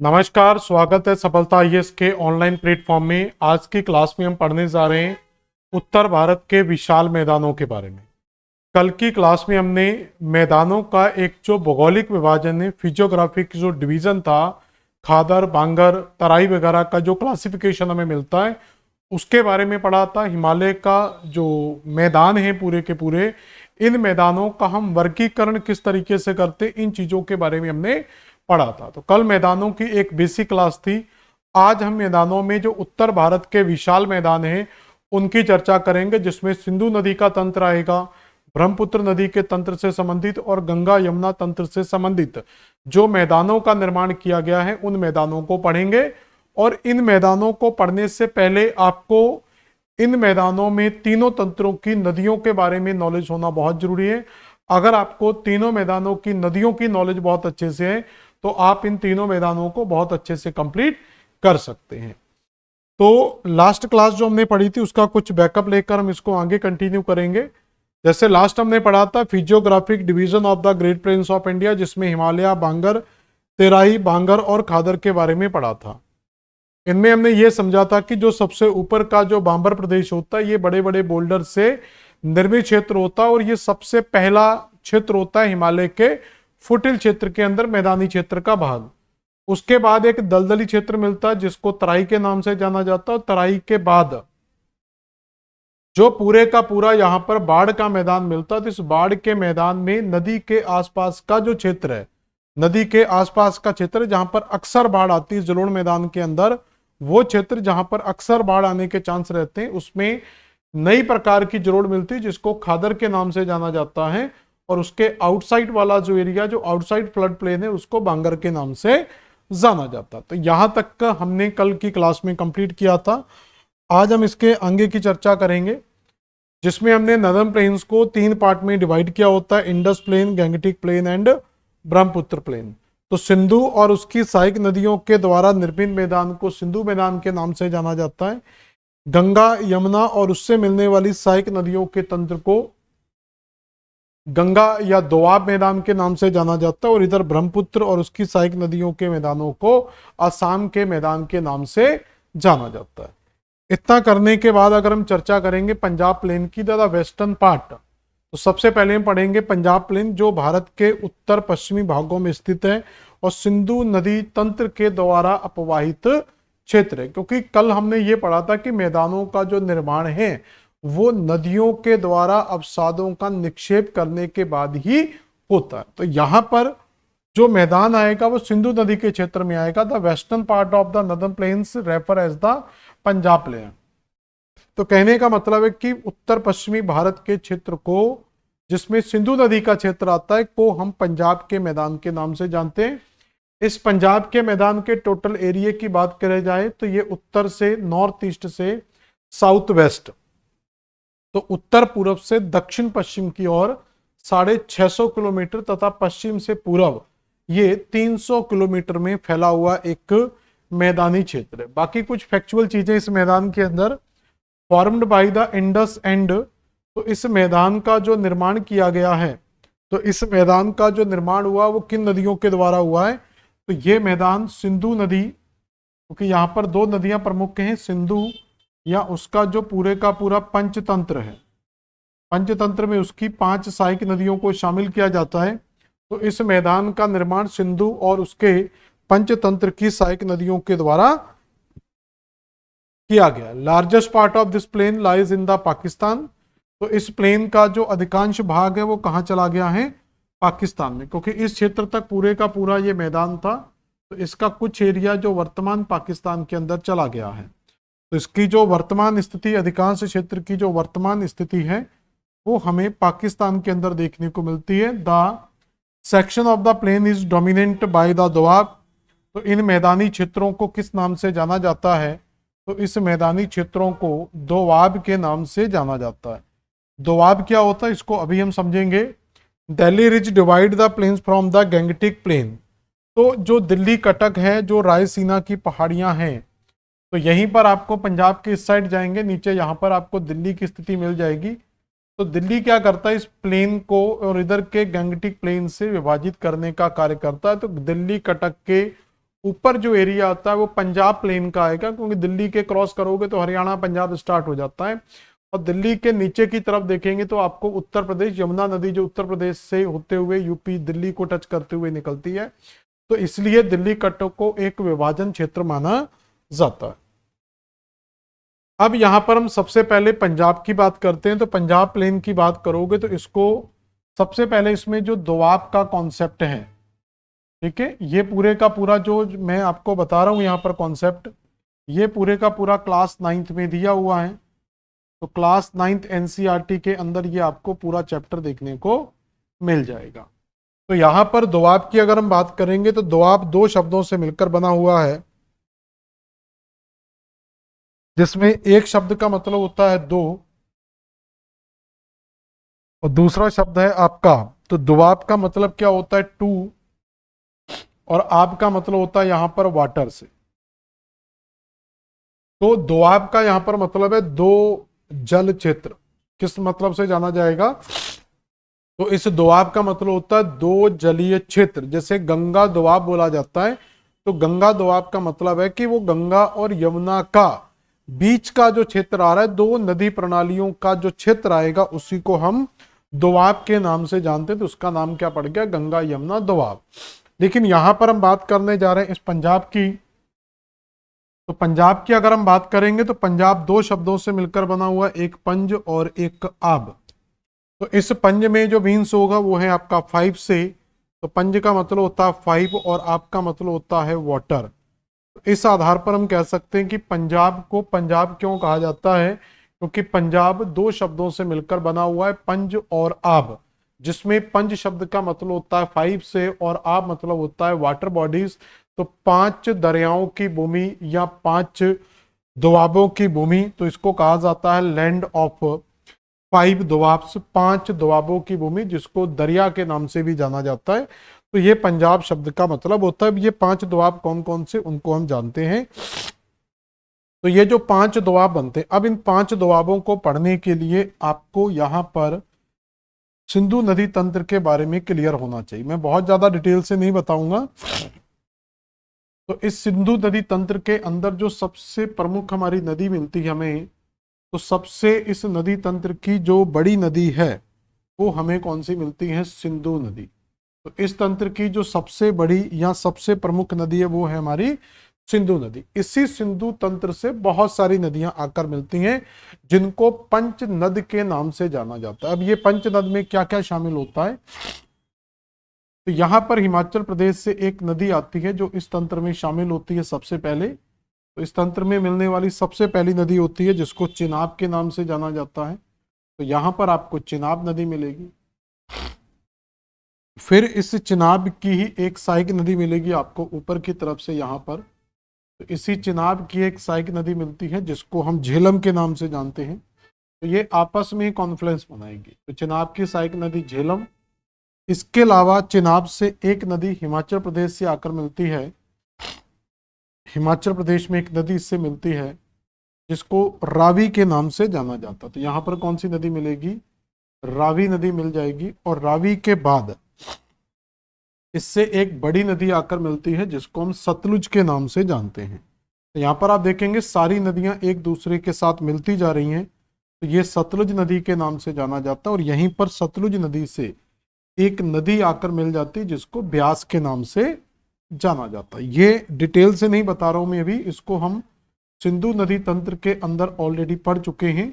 नमस्कार, स्वागत है सफलता आईएएस के ऑनलाइन प्लेटफॉर्म में। आज की क्लास में हम पढ़ने जा रहे हैं उत्तर भारत के विशाल मैदानों के बारे में। कल की क्लास में हमने मैदानों का एक जो भौगोलिक विभाजन है, फिजियोग्राफिक जो डिवीजन था, खादर, बांगर, तराई वगैरह का जो क्लासिफिकेशन हमें मिलता है उसके बारे में पढ़ा था। हिमालय का जो मैदान है पूरे के पूरे, इन मैदानों का हम वर्गीकरण किस तरीके से करते, इन चीजों के बारे में हमने पढ़ा था। तो कल मैदानों की एक बेसिक क्लास थी। आज हम मैदानों में जो उत्तर भारत के विशाल मैदान हैं उनकी चर्चा करेंगे, जिसमें सिंधु नदी का तंत्र आएगा, ब्रह्मपुत्र नदी के तंत्र से संबंधित और गंगा यमुना तंत्र से संबंधित जो मैदानों का निर्माण किया गया है उन मैदानों को पढ़ेंगे। और इन मैदानों को पढ़ने से पहले आपको इन मैदानों में तीनों तंत्रों की नदियों के बारे में नॉलेज होना बहुत जरूरी है। अगर आपको तीनों मैदानों की नदियों की नॉलेज बहुत अच्छे से है तो आप इन तीनों मैदानों को बहुत अच्छे से कंप्लीट कर सकते हैं। तो लास्ट क्लास जो हमने पढ़ी थी उसका कुछ बैकअप लेकर हम इसको आगे कंटिन्यू करेंगे। जैसे लास्ट हमने पढ़ा था physiographic division of the great plains of India, जिसमें हिमालय, बांगर, तेराई, बांगर और खादर के बारे में पढ़ा था। इनमें हमने ये समझा था कि जो सबसे ऊपर का जो बांबर प्रदेश होता है ये बड़े बड़े बोल्डर से निर्मित क्षेत्र होता है और ये सबसे पहला क्षेत्र होता है हिमालय के फुटिल क्षेत्र के अंदर मैदानी क्षेत्र का भाग। उसके बाद एक दलदली क्षेत्र मिलता है जिसको तराई के नाम से जाना जाता है। तराई के बाद जो पूरे का पूरा यहाँ पर बाढ़ का मैदान मिलता है, तो इस बाढ़ के मैदान में नदी के आसपास का जो क्षेत्र है, नदी के आसपास का क्षेत्र जहां पर अक्सर बाढ़ आती है जलोढ़ मैदान के अंदर, वो क्षेत्र जहां पर अक्सर बाढ़ आने के चांस रहते हैं, उसमें नई प्रकार की जलोढ़ मिलती है जिसको खादर के नाम से जाना जाता है। और उसके आउटसाइड वाला जो एरिया, जो आउटसाइड फ्लड प्लेन है, उसको बांगर के नाम से जाना जाता। तो यहां तक का हमने कल की क्लास में कंप्लीट किया था। आज हम इसके आगे की चर्चा करेंगे, जिसमें हमने नर्दर्न प्लेन्स को तीन पार्ट में डिवाइड किया होता है: Indus plain, Gangetic plain and Brahmaputra plain. तो सिंधु और उसकी सहायक नदियों के द्वारा निर्मित मैदान को सिंधु मैदान के नाम से जाना जाता है। गंगा, यमुना और उससे मिलने वाली सहायक नदियों के तंत्र को गंगा या दोआब मैदान के नाम से जाना जाता है। और इधर ब्रह्मपुत्र और उसकी सहायक नदियों के मैदानों को असम के मैदान के नाम से जाना जाता है। इतना करने के बाद अगर हम चर्चा करेंगे पंजाब प्लेन की, द वेस्टर्न पार्ट, तो सबसे पहले हम पढ़ेंगे पंजाब प्लेन, जो भारत के उत्तर पश्चिमी भागों में स्थित है और सिंधु नदी तंत्र के द्वारा अपवाहित क्षेत्र है। क्योंकि कल हमने ये पढ़ा था कि मैदानों का जो निर्माण है वो नदियों के द्वारा अवसादों का निक्षेप करने के बाद ही होता है। तो यहां पर जो मैदान आएगा वो सिंधु नदी के क्षेत्र में आएगा। The western part of the northern plains refer as the Punjab plain. तो कहने का मतलब है कि उत्तर पश्चिमी भारत के क्षेत्र को, जिसमें सिंधु नदी का क्षेत्र आता है, को हम पंजाब के मैदान के नाम से जानते हैं। इस पंजाब के मैदान के टोटल एरिया की बात करें जाए तो ये उत्तर से नॉर्थ ईस्ट से साउथ वेस्ट, तो उत्तर पूर्व से दक्षिण पश्चिम की ओर 650 किलोमीटर तथा पश्चिम से पूर्व ये 300 किलोमीटर में फैला हुआ एक मैदानी क्षेत्र है। बाकी कुछ फैक्चुअल चीजें इस मैदान के अंदर, formed by the Indus and, तो इस मैदान का जो निर्माण किया गया है, तो इस मैदान का जो निर्माण हुआ वो किन नदियों के द्वारा हुआ है? तो ये मैदान सिंधु नदी, क्योंकि यहाँ पर दो नदियां प्रमुख हैं, सिंधु या उसका जो पूरे का पूरा पंचतंत्र है, पंचतंत्र में उसकी 5 सहायक नदियों को शामिल किया जाता है। तो इस मैदान का निर्माण सिंधु और उसके पंचतंत्र की सहायक नदियों के द्वारा किया गया। Largest part of this plain lies in the Pakistan. तो इस प्लेन का जो अधिकांश भाग है वो कहाँ चला गया है? पाकिस्तान में, क्योंकि इस क्षेत्र तक पूरे का पूरा ये मैदान था, तो इसका कुछ एरिया जो वर्तमान पाकिस्तान के अंदर चला गया है। तो इसकी जो वर्तमान स्थिति, अधिकांश क्षेत्र की जो वर्तमान स्थिति है वो हमें पाकिस्तान के अंदर देखने को मिलती है। The section of the plain is dominant by the Doab. तो इन मैदानी क्षेत्रों को किस नाम से जाना जाता है? तो इस मैदानी क्षेत्रों को दोआब के नाम से जाना जाता है। दोआब क्या होता है इसको अभी हम समझेंगे। Delhi ridge divide the plains from the Gangetic plain. तो जो दिल्ली कटक है, जो रायसीना की पहाड़ियां हैं, तो यहीं पर आपको पंजाब के इस साइड जाएंगे, नीचे यहाँ पर आपको दिल्ली की स्थिति मिल जाएगी। तो दिल्ली क्या करता है, इस प्लेन को और इधर के गैंगटिक प्लेन से विभाजित करने का कार्य करता है। तो दिल्ली कटक के ऊपर जो एरिया आता है वो पंजाब प्लेन का आएगा, क्योंकि दिल्ली के क्रॉस करोगे तो हरियाणा पंजाब स्टार्ट हो जाता है। और दिल्ली के नीचे की तरफ देखेंगे तो आपको उत्तर प्रदेश, यमुना नदी जो उत्तर प्रदेश से होते हुए यूपी दिल्ली को टच करते हुए निकलती है, तो इसलिए दिल्ली कट को एक विभाजन क्षेत्र माना जाता है। अब यहां पर हम सबसे पहले पंजाब की बात करते हैं। तो पंजाब प्लेन की बात करोगे तो इसको सबसे पहले इसमें जो दोआब का कॉन्सेप्ट है, ठीक है, ये पूरे का पूरा जो मैं आपको बता रहा हूं यहां पर कॉन्सेप्ट, ये पूरे का पूरा क्लास 9th में दिया हुआ है। तो क्लास 9th एनसीईआरटी के अंदर ये आपको पूरा चैप्टर देखने को मिल जाएगा। तो यहां पर दोआब की अगर हम बात करेंगे तो दोआब दो शब्दों से मिलकर बना हुआ है, जिसमें एक शब्द का मतलब होता है दो और दूसरा शब्द है आपका। तो दोआब का मतलब क्या होता है? टू, और आब का मतलब होता है यहां पर वाटर से। तो दोआब का यहां पर मतलब है दो जल क्षेत्र। किस मतलब से जाना जाएगा? तो इस दोआब का मतलब होता है दो जलीय क्षेत्र। जैसे गंगा दोआब बोला जाता है, तो गंगा दोआब का मतलब है कि वो गंगा और यमुना का बीच का जो क्षेत्र आ रहा है, दो नदी प्रणालियों का जो क्षेत्र आएगा उसी को हम दोआब के नाम से जानते हैं। तो उसका नाम क्या पड़ गया? गंगा यमुना दोआब। लेकिन यहां पर हम बात करने जा रहे हैं इस पंजाब की। तो पंजाब की अगर हम बात करेंगे तो पंजाब दो शब्दों से मिलकर बना हुआ, एक पंज और एक आब। तो इस पंज में जो मीन्स होगा वो है आपका 5 से। तो पंज का मतलब होता है 5 और आब का मतलब होता है वाटर। तो इस आधार पर हम कह सकते हैं कि पंजाब को पंजाब क्यों कहा जाता है, क्योंकि पंजाब दो शब्दों से मिलकर बना हुआ है, पंज और आब, जिसमें पंज शब्द का मतलब होता है 5 से और आब मतलब होता है वाटर बॉडीज। तो 5 दरियाओं की भूमि या 5 दोआबों की भूमि, तो इसको कहा जाता है लैंड ऑफ 5 दोआब्स, 5 दोआबों की भूमि, जिसको दरिया के नाम से भी जाना जाता है। तो ये पंजाब शब्द का मतलब होता है। ये 5 दोआब कौन कौन से, उनको हम जानते हैं। तो ये जो 5 दोआब बनते हैं, अब इन 5 दोआबों को पढ़ने के लिए आपको यहां पर सिंधु नदी तंत्र के बारे में क्लियर होना चाहिए। मैं बहुत ज्यादा डिटेल से नहीं बताऊंगा। तो इस सिंधु नदी तंत्र के अंदर जो सबसे प्रमुख हमारी नदी मिलती है हमें, तो सबसे इस नदी तंत्र की जो बड़ी नदी है वो हमें कौन सी मिलती है? सिंधु नदी। तो इस तंत्र की जो सबसे बड़ी या सबसे प्रमुख नदी है वो है हमारी सिंधु नदी। इसी सिंधु तंत्र से बहुत सारी नदियां आकर मिलती हैं, जिनको पंच नद के नाम से जाना जाता है। अब ये पंच नद में क्या क्या शामिल होता है? तो यहां पर हिमाचल प्रदेश से एक नदी आती है जो इस तंत्र में शामिल होती है सबसे पहले। तो इस तंत्र में मिलने वाली सबसे पहली नदी होती है जिसको चिनाब के नाम से जाना जाता है। तो यहां पर आपको चिनाब नदी मिलेगी। फिर इस चिनाब की ही एक सहायक नदी मिलेगी आपको ऊपर की तरफ से यहां पर। तो इसी चिनाब की एक सहायक नदी मिलती है जिसको हम झेलम के नाम से जानते हैं। तो ये आपस में कॉन्फ्लुएंस बनाएगी। तो चिनाब की सहायक नदी झेलम। इसके अलावा चिनाब से एक नदी हिमाचल प्रदेश से आकर मिलती है। हिमाचल प्रदेश में एक नदी इससे मिलती है जिसको रावी के नाम से जाना जाता है। तो यहां पर कौन सी नदी मिलेगी? रावी नदी मिल जाएगी। और रावी के बाद इससे एक बड़ी नदी आकर मिलती है जिसको हम सतलुज के नाम से जानते हैं। तो यहां पर आप देखेंगे सारी नदियां एक दूसरे के साथ मिलती जा रही हैं। तो ये सतलुज नदी के नाम से जाना जाता है। और यहीं पर सतलुज नदी से एक नदी आकर मिल जाती है जिसको ब्यास के नाम से जाना जाता है। ये डिटेल से नहीं बता रहा हूं मैं अभी, इसको हम सिंधु नदी तंत्र के अंदर ऑलरेडी पढ़ चुके हैं।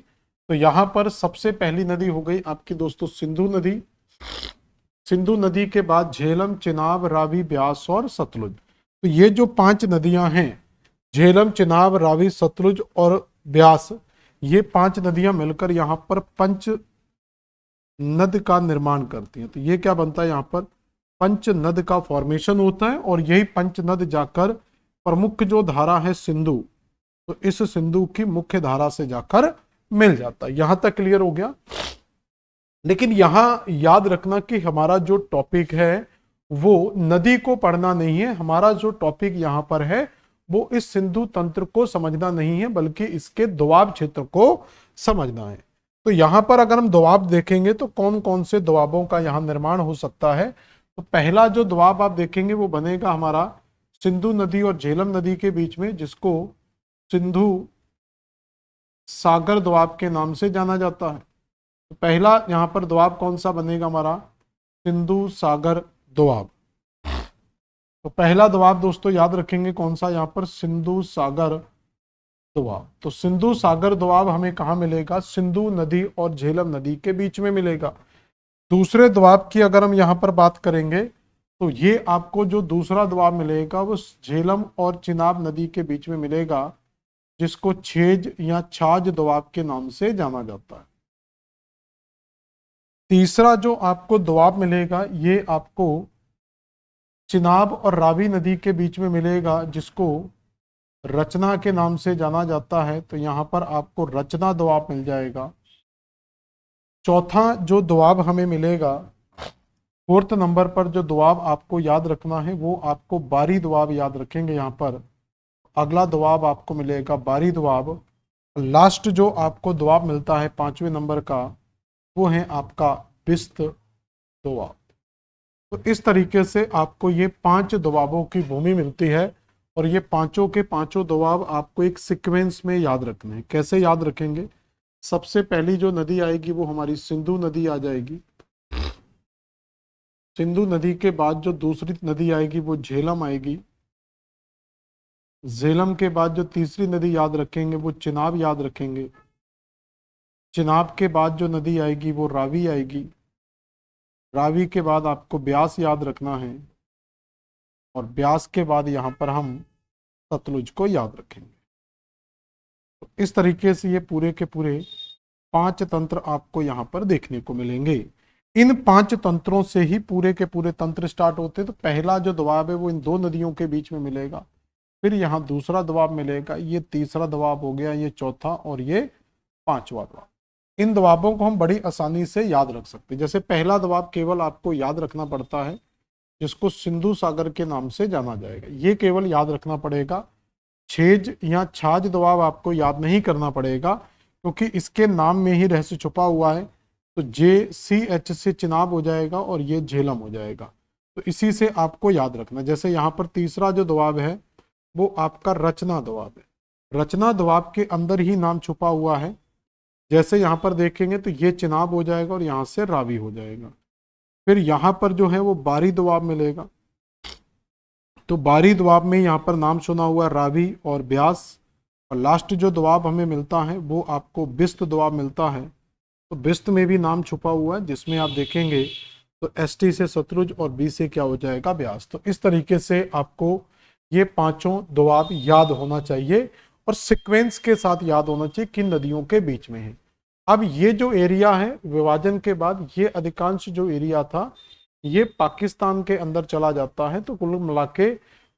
तो यहां पर सबसे पहली नदी हो गई आपकी दोस्तों सिंधु नदी। सिंधु नदी के बाद झेलम, चिनाब, रावी, ब्यास और सतलुज। तो ये जो 5 नदियां हैं, झेलम, चिनाब, रावी, सतलुज और ब्यास, ये 5 नदियां मिलकर यहां पर पंच नद का निर्माण करती हैं। तो ये क्या बनता है? यहाँ पर पंच नद का फॉर्मेशन होता है। और यही पंच नद जाकर प्रमुख जो धारा है सिंधु, तो इस सिंधु की मुख्य धारा से जाकर मिल जाता है। यहां तक क्लियर हो गया। लेकिन यहां याद रखना कि हमारा जो टॉपिक है वो नदी को पढ़ना नहीं है। हमारा जो टॉपिक यहां पर है वो इस सिंधु तंत्र को समझना नहीं है, बल्कि इसके दोआब क्षेत्र को समझना है। तो यहां पर अगर हम दोआब देखेंगे तो कौन कौन से दोआबों का यहां निर्माण हो सकता है। तो पहला जो दोआब आप देखेंगे वो बनेगा हमारा सिंधु नदी और झेलम नदी के बीच में, जिसको सिंधु सागर दोआब के नाम से जाना जाता है। तो पहला यहाँ पर दोआब कौन सा बनेगा हमारा, सिंधु सागर दोआब। तो पहला दोआब दोस्तों याद रखेंगे कौन सा, यहाँ पर सिंधु सागर दोआब। तो सिंधु सागर दोआब हमें कहाँ मिलेगा, सिंधु नदी और झेलम नदी के बीच में मिलेगा। दूसरे दोआब की अगर हम यहाँ पर बात करेंगे तो ये आपको जो दूसरा दोआब मिलेगा वो झेलम और चिनाब नदी के बीच में मिलेगा, जिसको छेज या छाज दोआब के नाम से जाना जाता है। तीसरा जो आपको दोआब मिलेगा ये आपको चिनाब और रावी नदी के बीच में मिलेगा, जिसको रचना के नाम से जाना जाता है। तो यहाँ पर आपको रचना दोआब मिल जाएगा। चौथा जो दोआब हमें मिलेगा, फोर्थ नंबर पर जो दोआब आपको याद रखना है वो आपको बारी दोआब याद रखेंगे। यहाँ पर अगला दोआब आपको मिलेगा बारी दोआब। लास्ट जो आपको दोआब मिलता है 5वें नंबर का, वो है आपका बिस्त दोआब। तो इस तरीके से आपको ये 5 दोआबों की भूमि मिलती है और ये पांचों के पांचों दोआब आपको एक सीक्वेंस में याद रखने हैं। कैसे याद रखेंगे, सबसे पहली जो नदी आएगी वो हमारी सिंधु नदी आ जाएगी। सिंधु नदी के बाद जो दूसरी नदी आएगी वो झेलम आएगी। झेलम के बाद जो तीसरी नदी याद रखेंगे वो चिनाब याद रखेंगे। चिनाब के बाद जो नदी आएगी वो रावी आएगी। रावी के बाद आपको ब्यास याद रखना है और ब्यास के बाद यहाँ पर हम सतलुज को याद रखेंगे। तो इस तरीके से ये पूरे के पूरे 5 तंत्र आपको यहाँ पर देखने को मिलेंगे। इन 5 तंत्रों से ही पूरे के पूरे तंत्र स्टार्ट होते हैं। तो पहला जो दोआब है वो इन 2 नदियों के बीच में मिलेगा, फिर यहाँ दूसरा दोआब मिलेगा, ये तीसरा दोआब हो गया, ये चौथा और ये 5वां दोआब। इन दोआबों को हम बड़ी आसानी से याद रख सकते हैं। जैसे पहला दोआब केवल आपको याद रखना पड़ता है, जिसको सिंधु सागर के नाम से जाना जाएगा, ये केवल याद रखना पड़ेगा। छेज या छाज दोआब आपको याद नहीं करना पड़ेगा, क्योंकि इसके नाम में ही रहस्य छुपा हुआ है। तो JCH से चिनाब हो जाएगा और ये झेलम हो जाएगा। तो इसी से आपको याद रखना। जैसे यहाँ पर तीसरा जो दोआब है वो आपका रचना दोआब है। रचना दोआब के अंदर ही नाम छुपा हुआ है। जैसे यहाँ पर देखेंगे तो ये चिनाब हो जाएगा और यहाँ से रावी हो जाएगा। फिर यहाँ पर जो है वो बारी दोआब मिलेगा। तो बारी दोआब में यहाँ पर नाम सुना हुआ रावी और ब्यास। और लास्ट जो दोआब हमें मिलता है वो आपको बिस्त दोआब मिलता है। तो बिस्त में भी नाम छुपा हुआ है, जिसमें आप देखेंगे तो ST से सतलुज और B से क्या हो जाएगा, ब्यास। तो इस तरीके से आपको ये 5 दोआब याद होना चाहिए और सीक्वेंस के साथ याद होना चाहिए किन नदियों के बीच में है। अब ये जो एरिया है विभाजन के बाद, ये अधिकांश जो एरिया था ये पाकिस्तान के अंदर चला जाता है। तो कुल मिला के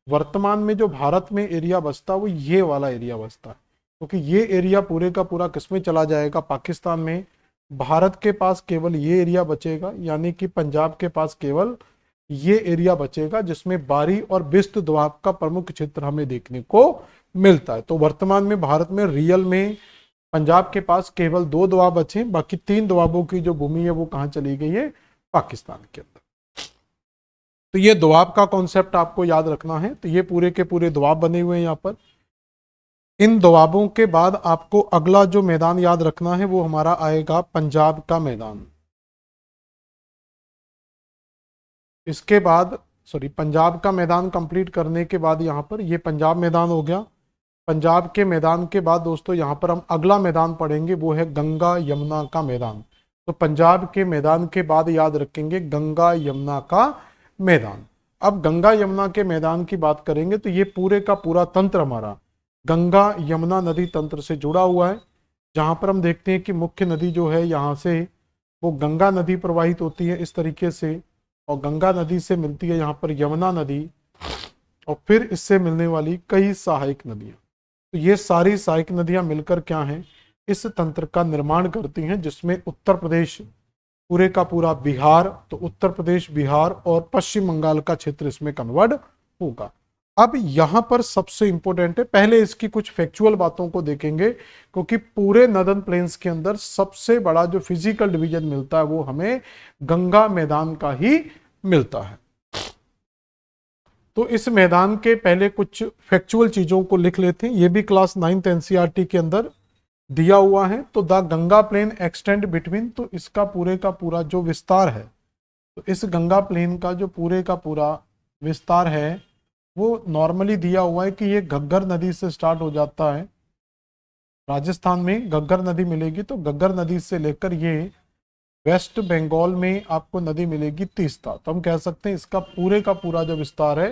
वर्तमान में जो भारत में एरिया बचता है वो ये वाला एरिया बचता है, क्योंकि ये एरिया पूरे का पूरा किसमें चला जाएगा, पाकिस्तान में। भारत के पास केवल ये एरिया बचेगा, यानी कि पंजाब के पास केवल ये एरिया बचेगा, जिसमें बारी और बिस्त दोआब का प्रमुख क्षेत्र हमें देखने को मिलता है। तो वर्तमान में भारत में रियल में पंजाब के पास केवल 2 दोआब बचे, बाकी 3 दोआबों की जो भूमि है वो कहाँ चली गई है, पाकिस्तान के अंदर। तो ये दोआब का कॉन्सेप्ट आपको याद रखना है। तो ये पूरे के पूरे दोआब बने हुए हैं यहाँ पर। इन दोआबों के बाद आपको अगला जो मैदान याद रखना है वो हमारा आएगा पंजाब का मैदान। इसके बाद पंजाब का मैदान कंप्लीट करने के बाद यहाँ पर ये पंजाब मैदान हो गया। पंजाब के मैदान के बाद दोस्तों यहाँ पर हम अगला मैदान पढ़ेंगे, वो है गंगा यमुना का मैदान। तो पंजाब के मैदान के बाद याद रखेंगे गंगा यमुना का मैदान। अब गंगा यमुना के मैदान की बात करेंगे तो ये पूरे का पूरा तंत्र हमारा गंगा यमुना नदी तंत्र से जुड़ा हुआ है, जहाँ पर हम देखते हैं कि मुख्य नदी जो है यहाँ से वो गंगा नदी प्रवाहित होती है इस तरीके से, और गंगा नदी से मिलती है यहाँ पर यमुना नदी, और फिर इससे मिलने वाली कई सहायक नदियाँ। तो ये सारी सहायक नदियाँ मिलकर क्या हैं, इस तंत्र का निर्माण करती हैं, जिसमें उत्तर प्रदेश पूरे का पूरा बिहार, तो उत्तर प्रदेश, बिहार और पश्चिम बंगाल का क्षेत्र इसमें कन्वर्ट होगा। अब यहां पर सबसे इंपॉर्टेंट है, पहले इसकी कुछ फैक्चुअल बातों को देखेंगे, क्योंकि पूरे नदन प्लेन्स के अंदर सबसे बड़ा जो फिजिकल डिवीजन मिलता है वो हमें गंगा मैदान का ही मिलता है। तो इस मैदान के पहले कुछ फैक्चुअल चीजों को लिख लेते हैं, ये भी क्लास 9th एनसीईआरटी के अंदर दिया हुआ है। तो the Ganga plain extend between, तो इसका पूरे का पूरा जो विस्तार है, तो इस गंगा प्लेन का जो पूरे का पूरा विस्तार है वो नॉर्मली दिया हुआ है कि ये घग्गर नदी से स्टार्ट हो जाता है। राजस्थान में घग्गर नदी मिलेगी, तो घग्गर नदी से लेकर ये वेस्ट बंगाल में आपको नदी मिलेगी तीस्ता। तो हम कह सकते हैं इसका पूरे का पूरा जो विस्तार है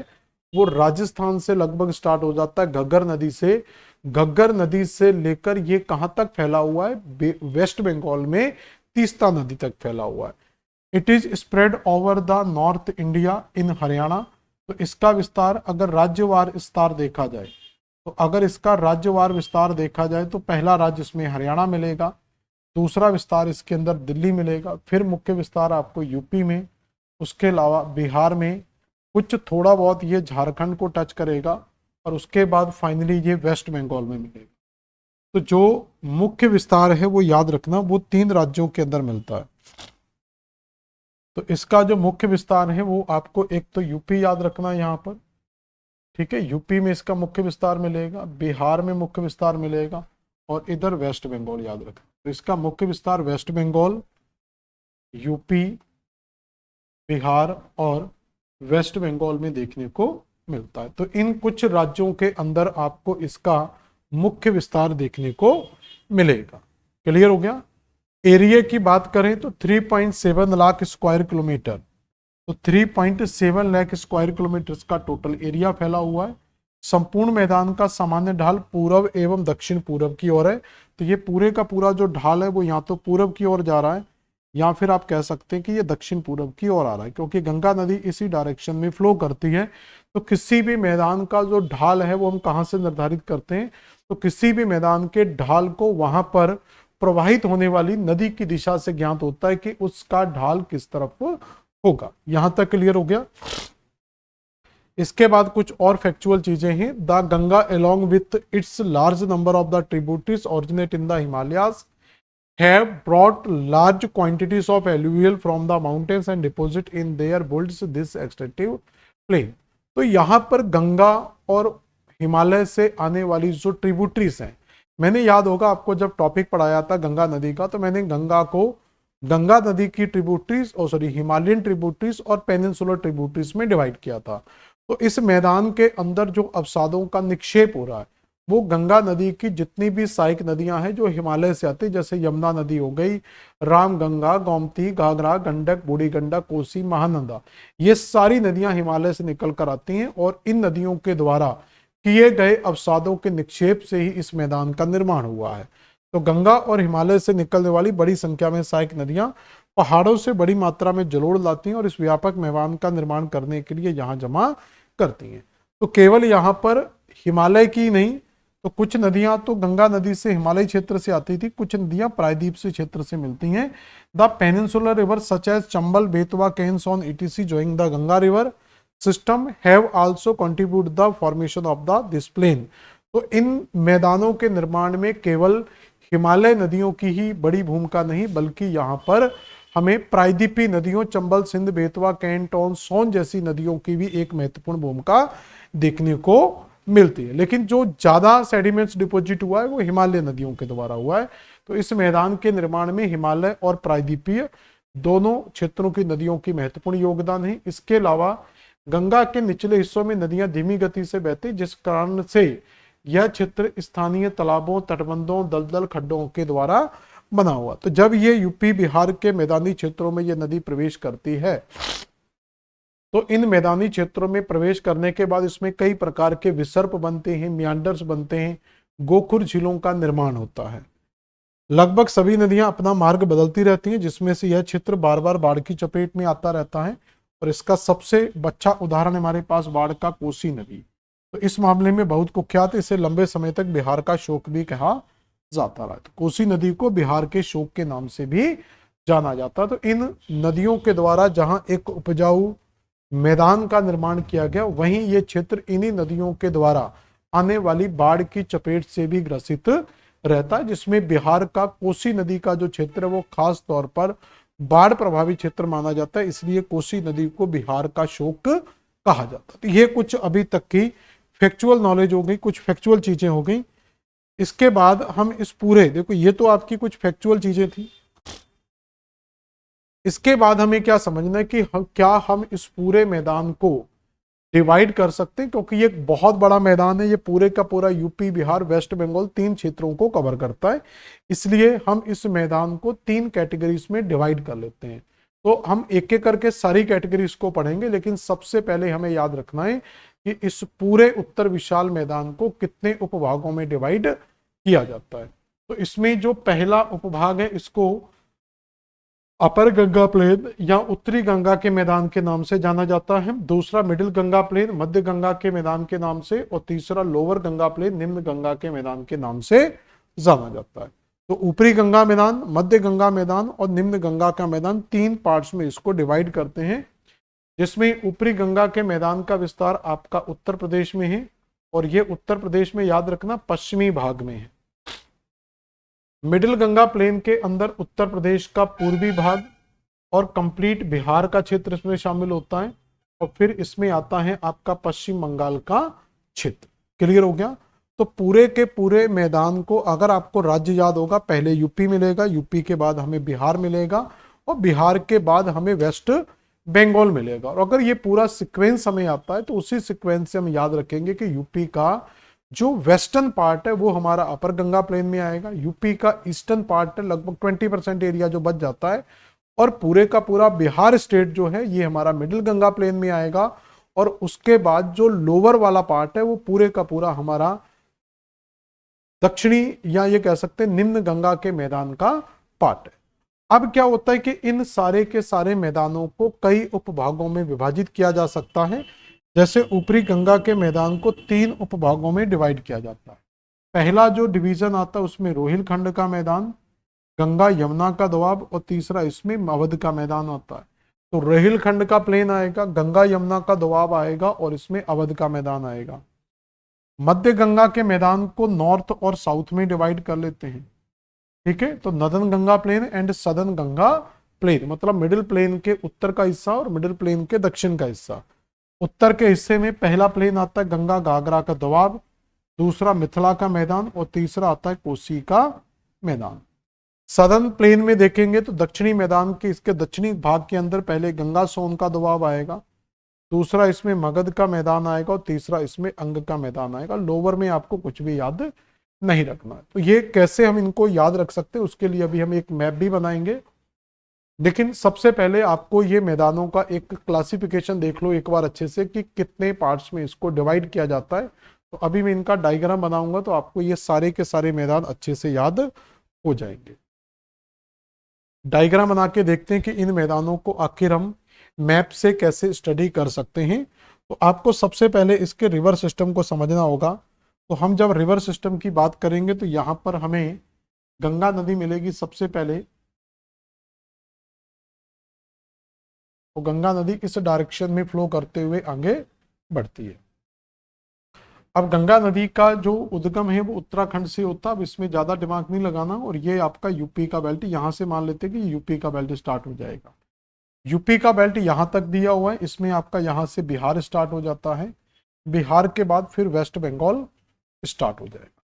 वो राजस्थान से लगभग स्टार्ट हो जाता है घग्गर नदी से। घग्गर नदी से लेकर ये कहां तक फैला हुआ है, वेस्ट बंगाल में तीस्ता नदी तक फैला हुआ है। It is spread over the north India in Haryana. तो इसका विस्तार अगर राज्यवार विस्तार देखा जाए, तो अगर इसका राज्यवार विस्तार देखा जाए तो पहला राज्य इसमें हरियाणा मिलेगा, दूसरा विस्तार इसके अंदर दिल्ली मिलेगा, फिर मुख्य विस्तार आपको यूपी में, उसके अलावा बिहार में, कुछ थोड़ा बहुत ये झारखंड को टच करेगा, और उसके बाद फाइनली ये वेस्ट बंगाल में मिलेगा। तो जो मुख्य विस्तार है वो याद रखना, वो 3 राज्यों के अंदर मिलता है। तो इसका जो मुख्य विस्तार है वो आपको एक तो यूपी याद रखना यहाँ पर, ठीक है, यूपी में इसका मुख्य विस्तार मिलेगा, बिहार में मुख्य विस्तार मिलेगा, और इधर वेस्ट बंगाल याद रखना। तो इसका मुख्य विस्तार वेस्ट बंगाल, यूपी, बिहार और वेस्ट बंगाल में देखने को मिलता है। तो इन कुछ राज्यों के अंदर आपको इसका मुख्य विस्तार देखने को मिलेगा। क्लियर हो गया। एरिया की बात करें तो 3.7 लाख स्क्वायर किलोमीटर, तो 3.7 लाख स्क्वायर किलोमीटर का टोटल एरिया फैला हुआ है। संपूर्ण मैदान का सामान्य ढाल पूर्व एवं दक्षिण पूर्व की ओर है। तो ये पूरे का पूरा जो ढाल है वो यहाँ तो पूर्व की ओर जा रहा है, या फिर आप कह सकते हैं कि ये दक्षिण पूर्व की ओर आ रहा है, क्योंकि गंगा नदी इसी डायरेक्शन में फ्लो करती है। तो किसी भी मैदान का जो ढाल है वो हम कहाँ से निर्धारित करते हैं, तो किसी भी मैदान के ढाल को वहां पर प्रवाहित होने वाली नदी की दिशा से ज्ञात होता है कि उसका ढाल किस तरफ होगा। यहां तक क्लियर हो गया। इसके बाद कुछ और फैक्चुअल चीजें हैं। The Ganga along with its large number of the tributaries originate in the Himalayas have brought large quantities of alluvial from the mountains and deposit in their builds this extensive plain। तो यहाँ पर गंगा और हिमालय से आने वाली जो ट्रिब्यूटरीज हैं, मैंने याद होगा आपको जब टॉपिक पढ़ाया था गंगा नदी का, तो मैंने गंगा को गंगा नदी की ट्रिब्यूटरीज और हिमालयन ट्रिब्यूटरीज और पेनिनसुलर ट्रिब्यूटरीज में डिवाइड किया था। तो इस मैदान के अंदर जो अवसादों का निक्षेप हो रहा है वो गंगा नदी की जितनी भी सहायक नदियां हैं जो हिमालय से आती, जैसे यमुना नदी हो गई, रामगंगा, गोमती, घाघरा, गंडक, बूढ़ी गंडक, कोसी, महानंदा, ये सारी नदियां हिमालय से निकल कर आती हैं, और इन नदियों के द्वारा किए गए अवसादों के निक्षेप से ही इस मैदान का निर्माण हुआ है। तो गंगा और हिमालय से निकलने वाली बड़ी संख्या में सहायक नदियां पहाड़ों से बड़ी मात्रा में जलोढ़ लाती हैं और इस व्यापक मैदान का निर्माण करने के लिए यहाँ जमा करती हैं। तो केवल यहाँ पर हिमालय की नहीं, तो कुछ नदियां तो गंगा नदी से हिमालय क्षेत्र से आती थी, कुछ नदियां प्रायद्वीप से क्षेत्र से मिलती हैं। The peninsular river such as Chambal, Betwa, Ken, Son etc joining the Ganga river system have also contribute the formation of the this plain. तो इन मैदानों के निर्माण में केवल हिमालय नदियों की ही बड़ी भूमिका नहीं, बल्कि यहाँ पर हमें प्रायद्वीपीय नदियों चंबल, सिंध, बेतवा, केन, टोन, सोन जैसी नदियों की भी एक महत्वपूर्ण भूमिका देखने को मिलती है। लेकिन जो ज्यादा सेडिमेंट्स डिपॉजिट हुआ है वो हिमालय नदियों के द्वारा हुआ है। तो इस मैदान के निर्माण में हिमालय और प्रायद्वीपीय दोनों क्षेत्रों की नदियों की महत्वपूर्ण योगदान है। इसके अलावा गंगा के निचले हिस्सों में नदियां धीमी गति से बहती, जिस कारण से यह क्षेत्र स्थानीय तालाबों, तटबंधों, दलदल, खड्डों के द्वारा बना हुआ। तो जब ये यूपी, बिहार के मैदानी क्षेत्रों में ये नदी प्रवेश करती है, तो इन मैदानी क्षेत्रों में प्रवेश करने के बाद इसमें कई प्रकार के विसर्प बनते हैं, मियांडर्स बनते हैं, गोखुर झीलों का निर्माण होता है। लगभग सभी नदियां अपना मार्ग बदलती रहती हैं, जिसमें से यह क्षेत्र बार बार बाढ़ की चपेट में आता रहता है, और इसका सबसे अच्छा उदाहरण हमारे पास बाढ़ का कोसी नदी। तो इस मामले में बहुत कुख्यात, इसे लंबे समय तक बिहार का शोक भी कहा जाता रहा। तो कोसी नदी को बिहार के शोक के नाम से भी जाना जाता। तो इन नदियों के द्वारा जहां एक उपजाऊ मैदान का निर्माण किया गया, वहीं ये क्षेत्र इन्हीं नदियों के द्वारा आने वाली बाढ़ की चपेट से भी ग्रसित रहता है, जिसमें बिहार का कोसी नदी का जो क्षेत्र है वो खास तौर पर बाढ़ प्रभावित क्षेत्र माना जाता है। इसलिए कोसी नदी को बिहार का शोक कहा जाता है। तो ये कुछ अभी तक की फैक्चुअल नॉलेज हो गई, कुछ फैक्चुअल चीजें हो गई। इसके बाद हम इस पूरे, देखो ये तो आपकी कुछ फैक्चुअल चीजें थी। इसके बाद हमें क्या समझना है कि क्या हम इस पूरे मैदान को डिवाइड कर सकते हैं, क्योंकि ये एक बहुत बड़ा मैदान है, ये पूरे का पूरा यूपी, बिहार, वेस्ट बंगाल 3 क्षेत्रों को कवर करता है। इसलिए हम इस मैदान को 3 कैटेगरीज में डिवाइड कर लेते हैं। तो हम एक एक करके सारी कैटेगरीज को पढ़ेंगे, लेकिन सबसे पहले हमें याद रखना है कि इस पूरे उत्तर विशाल मैदान को कितने उपभागों में डिवाइड किया जाता है। तो इसमें जो पहला उपभाग है इसको अपर गंगा प्लेन या उत्तरी गंगा के मैदान के नाम से जाना जाता है। दूसरा मिडिल गंगा प्लेन मध्य गंगा के मैदान के नाम से, और तीसरा लोअर गंगा प्लेन निम्न गंगा के मैदान के नाम से जाना जाता है। तो ऊपरी गंगा मैदान, मध्य गंगा मैदान और निम्न गंगा का मैदान 3 पार्ट्स में इसको डिवाइड करते हैं, जिसमें ऊपरी गंगा के मैदान का विस्तार आपका उत्तर प्रदेश में है, और ये उत्तर प्रदेश में याद रखना पश्चिमी भाग में है। मिडिल गंगा प्लेन के अंदर उत्तर प्रदेश का पूर्वी भाग और कंप्लीट बिहार का क्षेत्र इसमें शामिल होता है, और फिर इसमें आता है आपका पश्चिम बंगाल का क्षेत्र। क्लियर हो गया? तो पूरे के पूरे मैदान को, अगर आपको राज्य याद होगा, पहले यूपी मिलेगा, यूपी के बाद हमें बिहार मिलेगा, और बिहार के बाद हमें वेस्ट बंगाल मिलेगा। और अगर ये पूरा सीक्वेंस हमें आता है तो उसी सीक्वेंस से हम याद रखेंगे कि यूपी का जो वेस्टर्न पार्ट है वो हमारा अपर गंगा प्लेन में आएगा, यूपी का ईस्टर्न पार्ट है लगभग 20% एरिया जो बच जाता है, और पूरे का पूरा बिहार स्टेट जो है ये हमारा मिडिल गंगा प्लेन में आएगा, और उसके बाद जो लोअर वाला पार्ट है वो पूरे का पूरा हमारा दक्षिणी या ये कह सकते हैं निम्न गंगा के मैदान का पार्ट है। अब क्या होता है कि इन सारे के सारे मैदानों को कई उपभागों में विभाजित किया जा सकता है। जैसे ऊपरी गंगा के मैदान को 3 उपभागों में डिवाइड किया जाता है। पहला जो डिवीजन आता है उसमें रोहिलखंड का मैदान, गंगा यमुना का दोआब, और तीसरा इसमें अवध का मैदान आता है। तो रोहिलखंड का प्लेन आएगा, गंगा यमुना का दोआब आएगा, और इसमें अवध का मैदान आएगा। मध्य गंगा के मैदान को नॉर्थ और साउथ में डिवाइड कर लेते हैं। ठीक है, तो northern Ganga plain and southern Ganga plain, मतलब मिडिल प्लेन के उत्तर का हिस्सा और मिडिल प्लेन के दक्षिण का हिस्सा। उत्तर के हिस्से में पहला प्लेन आता है गंगा घाघरा का दोआब, दूसरा मिथिला का मैदान, और तीसरा आता है कोसी का मैदान। सदर्न प्लेन में देखेंगे तो दक्षिणी मैदान के इसके दक्षिणी भाग के अंदर पहले गंगा सोन का दोआब आएगा, दूसरा इसमें मगध का मैदान आएगा, और तीसरा इसमें अंग का मैदान आएगा। लोअर में आपको कुछ भी याद नहीं रखना है। तो ये कैसे हम इनको याद रख सकते हैं उसके लिए अभी हम एक मैप भी बनाएंगे, लेकिन सबसे पहले आपको ये मैदानों का एक क्लासिफिकेशन देख लो एक बार अच्छे से कि कितने पार्ट्स में इसको डिवाइड किया जाता है। तो अभी मैं इनका डायग्राम बनाऊंगा तो आपको ये सारे के सारे मैदान अच्छे से याद हो जाएंगे। डायग्राम बना के देखते हैं कि इन मैदानों को आखिर हम मैप से कैसे स्टडी कर सकते हैं। तो आपको सबसे पहले इसके रिवर सिस्टम को समझना होगा। तो हम जब रिवर सिस्टम की बात करेंगे तो यहाँ पर हमें गंगा नदी मिलेगी सबसे पहले, तो गंगा नदी इस डायरेक्शन में फ्लो करते हुए आगे बढ़ती है। अब गंगा नदी का जो उद्गम है वो उत्तराखंड से होता है। अब इसमें ज्यादा दिमाग नहीं लगाना, और ये आपका यूपी का बेल्ट, यहां से मान लेते हैं कि यूपी का बेल्ट स्टार्ट हो जाएगा। यूपी का बेल्ट यहां तक दिया हुआ है, इसमें आपका यहां से बिहार स्टार्ट हो जाता है, बिहार के बाद फिर वेस्ट बंगाल स्टार्ट हो जाएगा।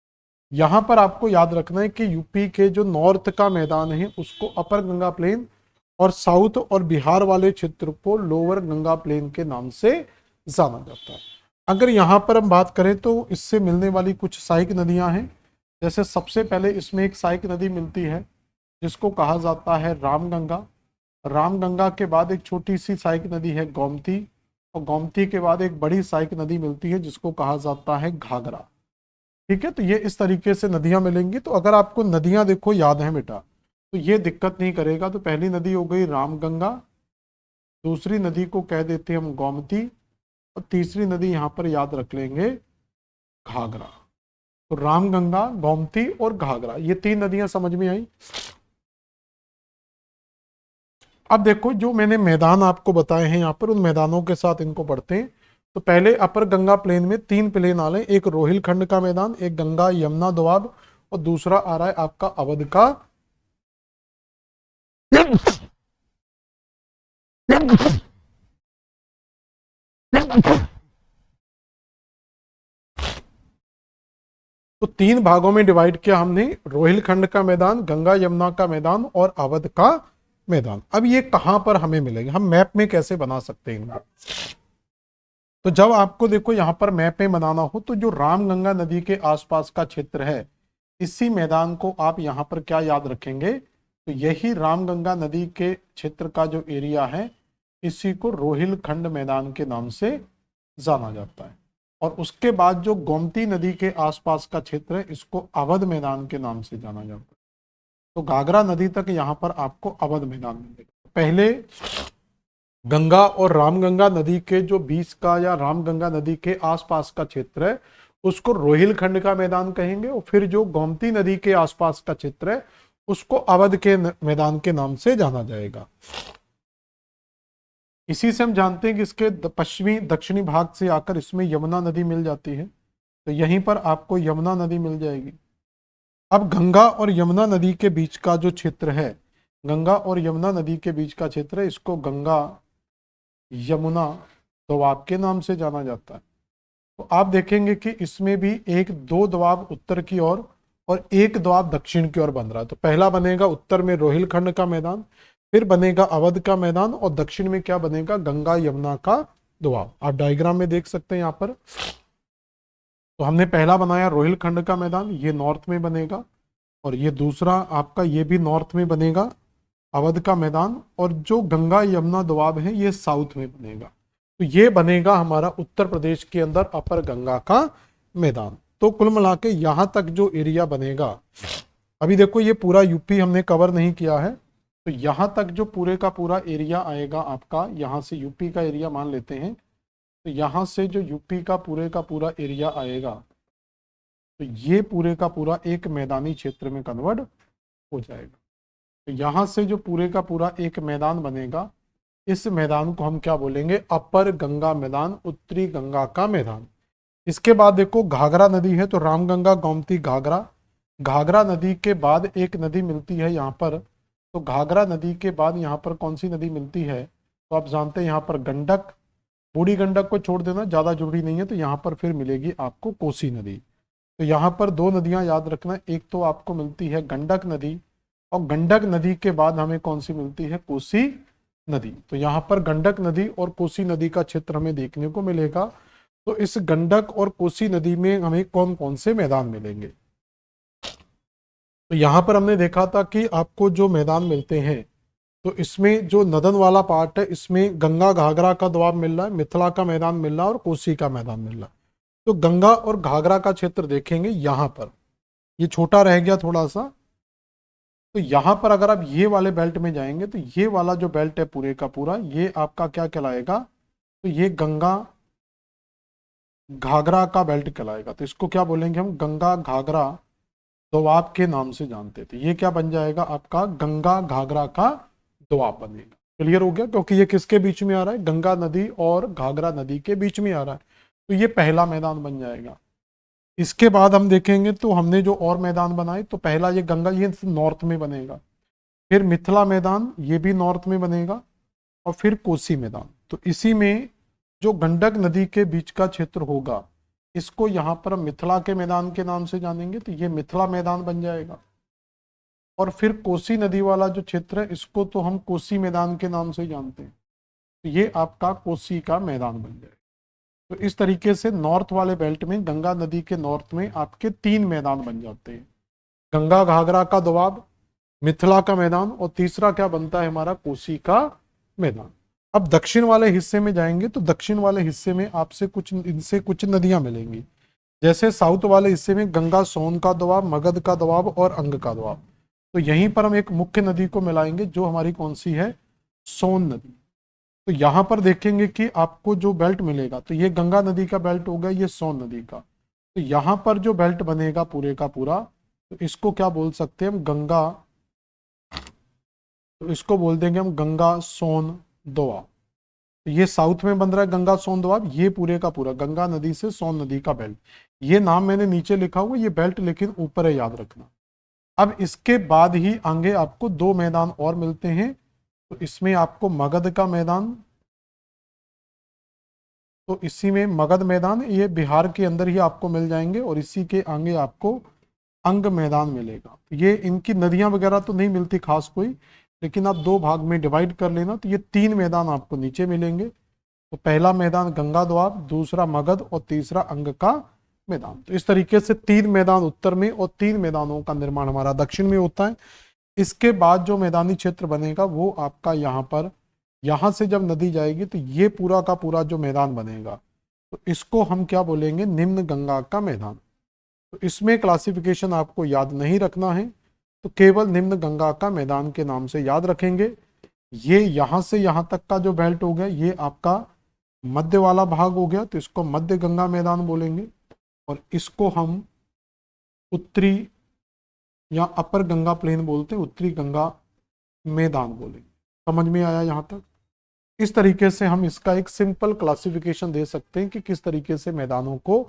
यहां पर आपको याद रखना है कि यूपी के जो नॉर्थ का मैदान है उसको अपर गंगा प्लेन, और साउथ और बिहार वाले क्षेत्र को लोअर गंगा प्लेन के नाम से जाना जाता है। अगर यहाँ पर हम बात करें तो इससे मिलने वाली कुछ सहायक नदियां हैं। जैसे सबसे पहले इसमें एक सहायक नदी मिलती है जिसको कहा जाता है रामगंगा। रामगंगा के बाद एक छोटी सी सहायक नदी है गोमती, और गोमती के बाद एक बड़ी सहायक नदी मिलती है जिसको कहा जाता है घाघरा। ठीक है, तो ये इस तरीके से नदियां मिलेंगी। तो अगर आपको नदियां देखो याद है बेटा तो ये दिक्कत नहीं करेगा। तो पहली नदी हो गई रामगंगा, दूसरी नदी को कह देते हैं हम गोमती, और तीसरी नदी यहाँ पर याद रख लेंगे घाघरा। तो रामगंगा, गोमती और घाघरा, ये 3 नदियां समझ में आई। अब देखो जो मैंने मैदान आपको बताए हैं यहाँ पर, उन मैदानों के साथ इनको पढ़ते हैं। तो पहले अपर गंगा प्लेन में 3 प्लेन आ रहे हैं, एक रोहिलखंड का मैदान, एक गंगा यमुना दोआब, और दूसरा आ रहा है आपका अवध का तो 3 भागों में डिवाइड किया हमने, रोहिलखंड का मैदान, गंगा यमुना का मैदान और अवध का मैदान। अब ये कहां पर हमें मिलेंगे, हम मैप में कैसे बना सकते हैं इनको। तो जब आपको देखो यहां पर मैप में बनाना हो तो जो रामगंगा नदी के आसपास का क्षेत्र है, इसी मैदान को आप यहां पर क्या याद रखेंगे, तो यही रामगंगा नदी के क्षेत्र का जो एरिया है, इसी को रोहिलखंड मैदान के नाम से जाना जाता है। और उसके बाद जो गोमती नदी के आसपास का क्षेत्र है, इसको अवध मैदान के नाम से जाना जाता है। तो घाघरा नदी तक यहां पर आपको अवध मैदान मिलेगा। पहले गंगा और रामगंगा नदी के जो बीच का या रामगंगा नदी के आसपास का क्षेत्र है, उसको रोहिलखंड का मैदान कहेंगे, और फिर जो गोमती नदी के आसपास का क्षेत्र है, उसको अवध के मैदान के नाम से जाना जाएगा। इसी से हम जानते हैं कि इसके पश्चिमी दक्षिणी भाग से आकर इसमें यमुना नदी मिल जाती है, तो यहीं पर आपको यमुना नदी मिल जाएगी। अब गंगा और यमुना नदी के बीच का जो क्षेत्र है, गंगा और यमुना नदी के बीच का क्षेत्र है, इसको गंगा यमुना दोआब के नाम से जाना जाता है। तो आप देखेंगे कि इसमें भी दो दोआब उत्तर की ओर और एक दोआब दक्षिण की ओर बन रहा है। तो पहला बनेगा उत्तर में रोहिलखंड का मैदान, फिर बनेगा अवध का मैदान, और दक्षिण में क्या बनेगा, गंगा यमुना का दोआब। आप डायग्राम में देख सकते हैं यहाँ पर। तो हमने पहला बनाया रोहिलखंड का मैदान, ये नॉर्थ में बनेगा, और ये दूसरा आपका ये भी नॉर्थ में बनेगा अवध का मैदान, और जो गंगा यमुना दोआब है ये साउथ में बनेगा। तो ये बनेगा हमारा उत्तर प्रदेश के अंदर अपर गंगा का मैदान। तो कुल मिला के यहां तक जो एरिया बनेगा, अभी देखो ये पूरा यूपी हमने कवर नहीं किया है, तो यहां तक जो पूरे का पूरा एरिया आएगा आपका, यहां से यूपी का एरिया मान लेते हैं, तो यहां से जो यूपी का पूरा एरिया आएगा, तो ये पूरे का पूरा एक मैदानी क्षेत्र में कन्वर्ट हो जाएगा। तो यहां से जो पूरे का पूरा एक मैदान बनेगा, इस मैदान को हम क्या बोलेंगे, अपर गंगा मैदान, उत्तरी गंगा का मैदान। इसके बाद देखो घाघरा नदी है, तो रामगंगा गोमती घाघरा, घाघरा नदी के बाद एक नदी मिलती है यहाँ पर, तो घाघरा नदी के बाद यहाँ पर कौन सी नदी मिलती है, तो आप जानते हैं यहाँ पर गंडक, बूढ़ी गंडक को छोड़ देना, ज्यादा जरूरी नहीं है, तो यहाँ पर फिर मिलेगी आपको कोसी नदी। तो यहाँ पर दो नदियां याद रखना, एक तो आपको मिलती है गंडक नदी, और गंडक नदी के बाद हमें कौन सी मिलती है, कोसी नदी। तो यहाँ पर गंडक नदी और कोसी नदी का क्षेत्र हमें देखने को मिलेगा। तो इस गंडक और कोसी नदी में हमें कौन कौन से मैदान मिलेंगे, तो यहाँ पर हमने देखा था कि आपको जो मैदान मिलते हैं, तो इसमें जो नदन वाला पार्ट है, इसमें गंगा घाघरा का दोआब मिल रहा है, मिथिला का मैदान मिल रहा है, और कोसी का मैदान मिल रहा है। तो गंगा और घाघरा का क्षेत्र देखेंगे यहाँ पर, ये छोटा रह गया थोड़ा सा। तो यहां पर अगर आप ये वाले बेल्ट में जाएंगे, तो ये वाला जो बेल्ट है पूरे का पूरा, ये आपका क्या कहलाएगा, तो ये गंगा घाघरा का बेल्ट कहलाएगा। तो इसको क्या बोलेंगे हम, गंगा घाघरा दोआब के नाम से जानते थे। ये क्या बन जाएगा आपका, गंगा घाघरा का दोआब बनेगा। क्लियर हो गया, क्योंकि ये किसके बीच में आ रहा है, गंगा नदी और घाघरा नदी के बीच में आ रहा है। तो ये पहला मैदान बन जाएगा। इसके बाद हम देखेंगे तो हमने जो और मैदान बनाए, तो पहला ये गंगा, ये नॉर्थ में बनेगा, फिर मिथिला मैदान, ये भी नॉर्थ में बनेगा, और फिर कोसी मैदान। तो इसी में जो गंडक नदी के बीच का क्षेत्र होगा, इसको यहाँ पर मिथिला के मैदान के नाम से जानेंगे, तो ये मिथिला मैदान बन जाएगा। और फिर कोसी नदी वाला जो क्षेत्र है, इसको तो हम कोसी मैदान के नाम से जानते हैं, तो ये आपका कोसी का मैदान बन जाएगा। तो इस तरीके से नॉर्थ वाले बेल्ट में, गंगा नदी के नॉर्थ में आपके 3 मैदान बन जाते हैं, गंगा घाघरा का दोआब, मिथिला का मैदान, और तीसरा क्या बनता है हमारा, कोसी का मैदान। अब दक्षिण वाले हिस्से में जाएंगे, तो दक्षिण वाले हिस्से में आपसे इनसे कुछ नदियां मिलेंगी। जैसे साउथ वाले हिस्से में गंगा सोन का दोआब, मगध का दोआब और अंग का दोआब। तो यहीं पर हम एक मुख्य नदी को मिलाएंगे, जो हमारी कौन सी है, सोन नदी। तो यहां पर देखेंगे कि आपको जो बेल्ट मिलेगा, तो ये गंगा नदी का बेल्ट होगा, ये सोन नदी का। तो यहां पर जो बेल्ट बनेगा पूरे का पूरा, तो इसको क्या बोल सकते हैं हम, गंगा, तो इसको बोल देंगे हम गंगा सोन दोआब। तो ये साउथ में बन रहा है गंगा सोन दोआब, ये पूरे का पूरा गंगा नदी से सोन नदी का बेल्ट। ये नाम मैंने नीचे लिखा हुआ, ये बेल्ट लेकिन ऊपर है, याद रखना। अब इसके बाद ही आगे आपको 2 मैदान और मिलते हैं, तो इसमें आपको मगध का मैदान तो इसी में मगध मैदान, ये बिहार के अंदर ही आपको मिल जाएंगे, और इसी के आगे आपको अंग मैदान मिलेगा। ये इनकी नदियां वगैरह तो नहीं मिलती खास कोई, लेकिन आप दो भाग में डिवाइड कर लेना, तो ये तीन मैदान आपको नीचे मिलेंगे। तो पहला मैदान गंगा द्वार, दूसरा मगध, और तीसरा अंग का मैदान। तो इस तरीके से तीन मैदान उत्तर में और तीन मैदानों का निर्माण हमारा दक्षिण में होता है। इसके बाद जो मैदानी क्षेत्र बनेगा वो आपका यहाँ पर, यहाँ से जब नदी जाएगी तो ये पूरा का पूरा जो मैदान बनेगा, तो इसको हम क्या बोलेंगे, निम्न गंगा का मैदान। तो इसमें क्लासिफिकेशन आपको याद नहीं रखना है, तो केवल निम्न गंगा का मैदान के नाम से याद रखेंगे। ये यहाँ से यहाँ तक का जो बेल्ट हो गया, ये आपका मध्य वाला भाग हो गया, तो इसको मध्य गंगा मैदान बोलेंगे। और इसको हम उत्तरी या अपर गंगा प्लेन बोलते हैं, उत्तरी गंगा मैदान बोलेंगे। समझ में आया यहाँ तक? इस तरीके से हम इसका एक सिंपल क्लासिफिकेशन दे सकते हैं कि किस तरीके से मैदानों को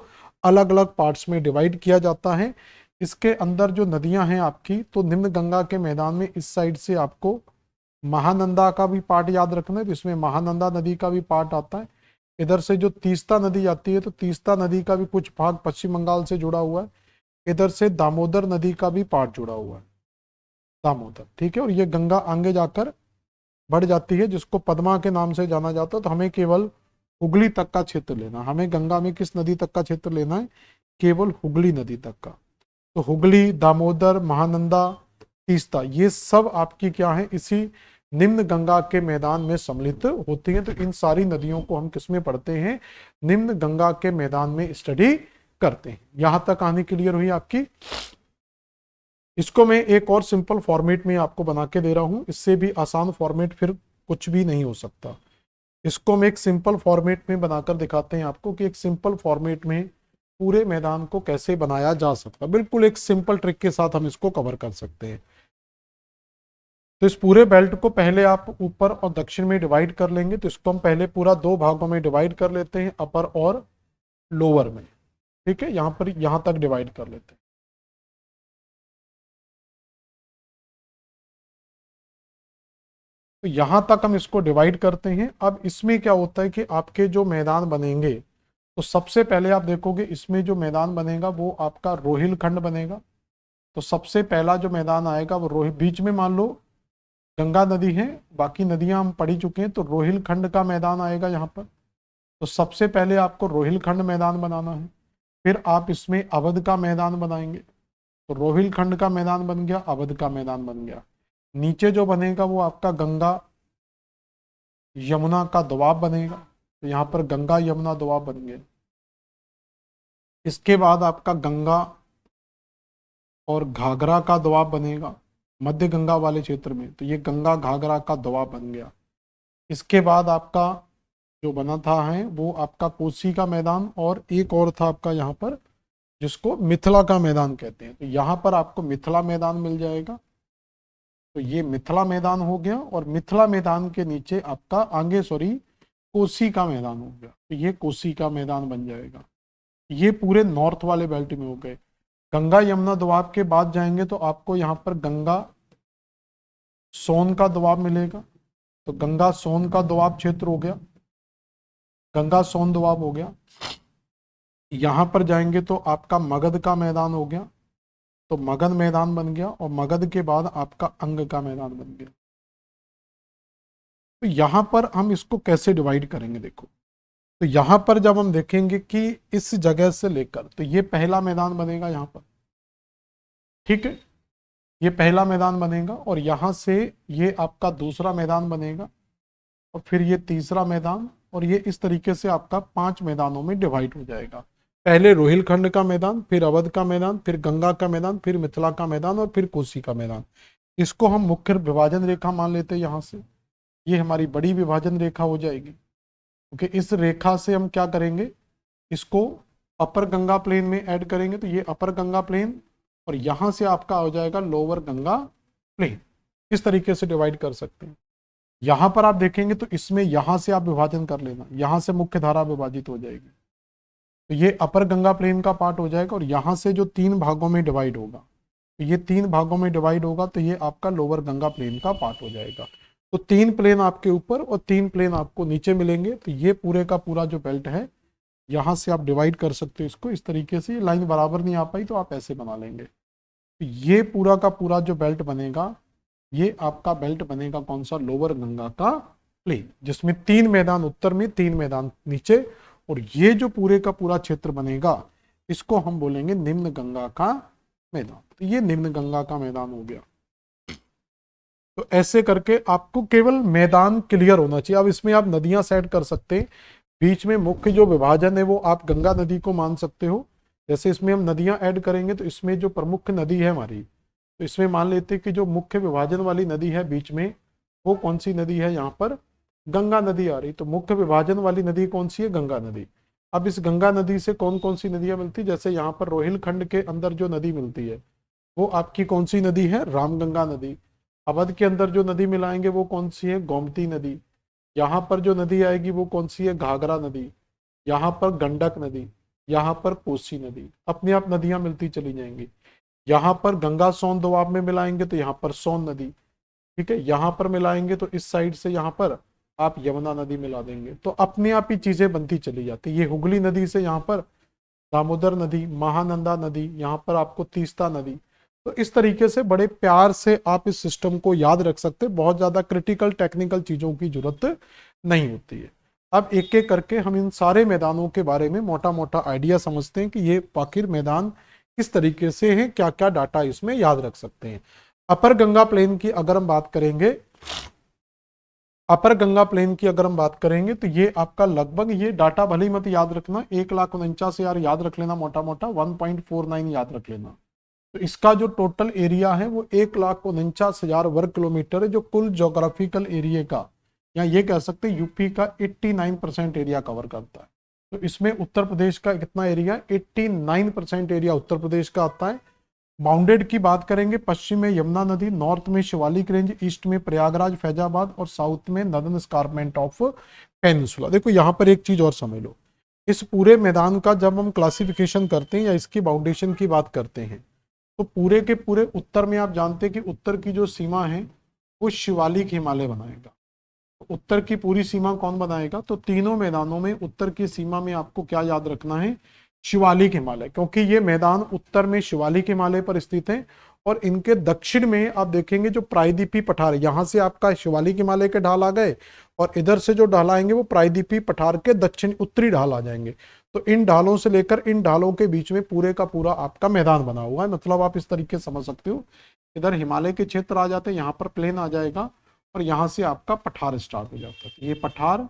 अलग अलग पार्ट्स में डिवाइड किया जाता है। इसके अंदर जो नदियां हैं आपकी, तो निम्न गंगा के मैदान में इस साइड से आपको महानंदा का भी पार्ट याद रखना है, तो इसमें महानंदा नदी का भी पार्ट आता है। इधर से जो तीस्ता नदी आती है, तो तीस्ता नदी का भी कुछ भाग पश्चिम बंगाल से जुड़ा हुआ है। इधर से दामोदर नदी का भी पार्ट जुड़ा हुआ है, दामोदर, ठीक है। और ये गंगा आगे जाकर बढ़ जाती है, जिसको पद्मा के नाम से जाना जाता है। तो हमें केवल हुगली तक का क्षेत्र लेना, हमें गंगा में किस नदी तक का क्षेत्र लेना है, केवल हुगली नदी तक का। तो हुगली, दामोदर, महानंदा, तीस्ता, ये सब आपकी क्या है, इसी निम्न गंगा के मैदान में सम्मिलित होती हैं। तो इन सारी नदियों को हम किसमें पढ़ते हैं, निम्न गंगा के मैदान में स्टडी करते हैं। यहां तक कहानी क्लियर हुई आपकी? इसको मैं एक और सिंपल फॉर्मेट में आपको बना के दे रहा हूं, इससे भी आसान फॉर्मेट फिर कुछ भी नहीं हो सकता। इसको हम एक सिंपल फॉर्मेट में बनाकर दिखाते हैं आपको कि एक सिंपल फॉर्मेट में पूरे मैदान को कैसे बनाया जा सकता है। बिल्कुल एक सिंपल ट्रिक के साथ हम इसको कवर कर सकते हैं। तो इस पूरे बेल्ट को पहले आप ऊपर और दक्षिण में डिवाइड कर लेंगे। तो इसको हम पहले पूरा दो भागों में डिवाइड कर लेते हैं, अपर और लोअर में, ठीक है। यहां पर यहां तक डिवाइड कर लेते हैं। तो यहां तक हम इसको डिवाइड करते हैं। अब इसमें क्या होता है कि आपके जो मैदान बनेंगे, तो सबसे पहले आप देखोगे इसमें जो मैदान बनेगा वो आपका रोहिलखंड बनेगा। तो सबसे पहला जो मैदान आएगा वो बीच में मान लो गंगा नदी है, बाकी नदियां हम पढ़ी चुके हैं, तो रोहिलखंड का मैदान आएगा यहाँ पर। तो सबसे पहले आपको रोहिलखंड मैदान बनाना है, फिर आप इसमें अवध का मैदान बनाएंगे। तो रोहिलखंड का मैदान बन गया, अवध का मैदान बन गया। नीचे जो बनेगा वो आपका गंगा यमुना का दोआब बनेगा। तो यहाँ पर गंगा यमुना दोआब बन गया। इसके बाद आपका गंगा और घाघरा का दोआब बनेगा मध्य गंगा वाले क्षेत्र में। तो ये गंगा घाघरा का दोआब बन गया। इसके बाद आपका जो बना था है वो आपका कोसी का मैदान, और एक और था आपका यहाँ पर जिसको मिथिला का मैदान कहते हैं। तो यहाँ पर आपको मिथिला मैदान मिल जाएगा। तो ये मिथिला मैदान हो गया, और मिथिला मैदान के नीचे आपका कोसी का मैदान हो गया। तो ये कोसी का मैदान बन जाएगा। ये पूरे नॉर्थ वाले बेल्ट में हो गए। गंगा यमुना दोआब के बाद जाएंगे तो आपको यहाँ पर गंगा सोन का दोआब मिलेगा। तो गंगा सोन का दोआब क्षेत्र हो गया, गंगा सोन दोआब हो गया। यहाँ पर जाएंगे तो आपका मगध का मैदान हो गया, तो मगध मैदान बन गया। और मगध के बाद आपका अंग का मैदान बन गया। तो यहाँ पर हम इसको कैसे डिवाइड करेंगे, देखो। तो यहाँ पर जब हम देखेंगे कि इस जगह से लेकर, तो ये पहला मैदान बनेगा यहाँ पर, ठीक है। ये पहला मैदान बनेगा, और यहाँ से ये आपका दूसरा मैदान बनेगा, और फिर ये तीसरा मैदान, और ये इस तरीके से आपका 5 मैदानों में डिवाइड हो जाएगा। पहले रोहिलखंड का मैदान, फिर अवध का मैदान, फिर गंगा का मैदान, फिर मिथिला का मैदान, और फिर कोसी का मैदान। इसको हम मुख्य विभाजन रेखा मान लेते हैं। यहाँ से ये हमारी बड़ी विभाजन रेखा हो जाएगी, क्योंकि इस रेखा से हम क्या करेंगे, इसको अपर गंगा प्लेन में ऐड करेंगे। तो ये अपर गंगा प्लेन, और यहाँ से आपका हो जाएगा लोअर गंगा प्लेन। इस तरीके से डिवाइड कर सकते हैं। यहाँ पर आप देखेंगे तो इसमें यहाँ से आप विभाजन कर लेना, यहाँ से मुख्य धारा विभाजित हो जाएगी। तो ये अपर गंगा प्लेन का पार्ट हो जाएगा, और यहाँ से जो 3 भागों में डिवाइड होगा, तो ये 3 भागों में डिवाइड होगा, तो ये आपका लोअर गंगा प्लेन का पार्ट हो जाएगा। तो 3 प्लेन आपके ऊपर और 3 प्लेन आपको नीचे मिलेंगे। तो ये पूरे का पूरा जो बेल्ट है, यहाँ से आप डिवाइड कर सकते हो इसको इस तरीके से। ये लाइन बराबर नहीं आ पाई तो आप ऐसे बना लेंगे। तो ये पूरा का पूरा जो बेल्ट बनेगा, ये आपका बेल्ट बनेगा कौन सा, लोअर गंगा का प्लेन, जिसमें 3 मैदान उत्तर में, 3 मैदान नीचे। और ये जो पूरे का पूरा क्षेत्र बनेगा, इसको हम बोलेंगे निम्न गंगा का मैदान। तो ये निम्न गंगा का मैदान हो गया। तो ऐसे करके आपको केवल मैदान क्लियर होना चाहिए। अब इसमें आप नदियां सेट कर सकते हैं। बीच में मुख्य जो विभाजन है वो आप गंगा नदी को मान सकते हो। जैसे इसमें हम नदियां ऐड करेंगे तो इसमें जो प्रमुख नदी है हमारी, तो इसमें मान लेते हैं कि जो मुख्य विभाजन वाली नदी है बीच में, वो कौन सी नदी है, यहाँ पर गंगा नदी आ रही। तो मुख्य विभाजन वाली नदी कौन सी है, गंगा नदी। अब इस गंगा नदी से कौन कौन सी नदियां मिलती, जैसे यहाँ पर रोहिलखंड के अंदर जो नदी मिलती है वो आपकी कौन सी नदी है, रामगंगा नदी। अवध के अंदर जो नदी मिलाएंगे वो कौन सी है, गोमती नदी। यहाँ पर जो नदी आएगी वो कौन सी है, घाघरा नदी। यहाँ पर गंडक नदी, यहाँ पर कोसी नदी। अपने आप नदियां मिलती चली जाएंगी। यहाँ पर गंगा सोन दोआब में मिलाएंगे तो यहाँ पर सोन नदी, ठीक है। यहाँ पर मिलाएंगे तो इस साइड से यहाँ पर आप यमुना नदी मिला देंगे, तो अपने आप ही चीजें बनती चली जाती। ये हुगली नदी से यहाँ पर दामोदर नदी, महानंदा नदी, यहाँ पर आपको तीस्ता नदी। तो इस तरीके से बड़े प्यार से आप इस सिस्टम को याद रख सकते हैं। बहुत ज्यादा क्रिटिकल टेक्निकल चीजों की जरूरत नहीं होती है। अब एक एक करके हम इन सारे मैदानों के बारे में मोटा मोटा आइडिया समझते हैं कि ये आखिर मैदान किस तरीके से है, क्या क्या डाटा इसमें याद रख सकते हैं। अपर गंगा प्लेन की अगर हम बात करेंगे, अपर गंगा प्लेन की अगर हम बात करेंगे तो ये आपका लगभग, ये डाटा भले ही मत याद रखना, 1,49,000 याद रख लेना, मोटा मोटा 1.49 याद रख लेना। तो इसका जो टोटल एरिया है वो 1,49,000 वर्ग किलोमीटर है, जो कुल ज्योग्राफिकल एरिया का, या ये कह सकते हैं यूपी का 89% एरिया कवर करता है। तो इसमें उत्तर प्रदेश का कितना एरिया, 89% एरिया उत्तर प्रदेश का आता है। बाउंडेड की बात करेंगे, पश्चिम में यमुना नदी, नॉर्थ में शिवालिक रेंज, ईस्ट में प्रयागराज फैजाबाद और साउथ में नदन एस्कारपमेंट ऑफ पेनिनसुला। देखो यहाँ पर एक चीज और समझ लो, इस पूरे मैदान का जब हम क्लासिफिकेशन करते हैं या इसकी बाउंडेशन की बात करते हैं, तो पूरे के पूरे उत्तर में आप जानते हैं कि उत्तर की जो सीमा है वो शिवालिक हिमालय बनाएगा। उत्तर की पूरी सीमा कौन बनाएगा, तो तीनों मैदानों में उत्तर की सीमा में आपको क्या याद रखना है, शिवालिक हिमालय, क्योंकि ये मैदान उत्तर में शिवालिक हिमालय पर स्थित है। और इनके दक्षिण में आप देखेंगे जो प्रायद्वीपीय पठार, यहां से आपका शिवालिक हिमालय के ढाल आ गए और इधर से जो ढाल आएंगे वो प्रायद्वीपीय पठार के दक्षिण उत्तरी ढाल आ जाएंगे। तो इन ढालों से लेकर इन ढालों के बीच में पूरे का पूरा आपका मैदान बना हुआ है। मतलब आप इस तरीके से समझ सकते हो, इधर हिमालय के क्षेत्र आ जाते हैं, यहाँ पर प्लेन आ जाएगा और यहाँ से आपका पठार स्टार्ट हो जाता है। ये पठार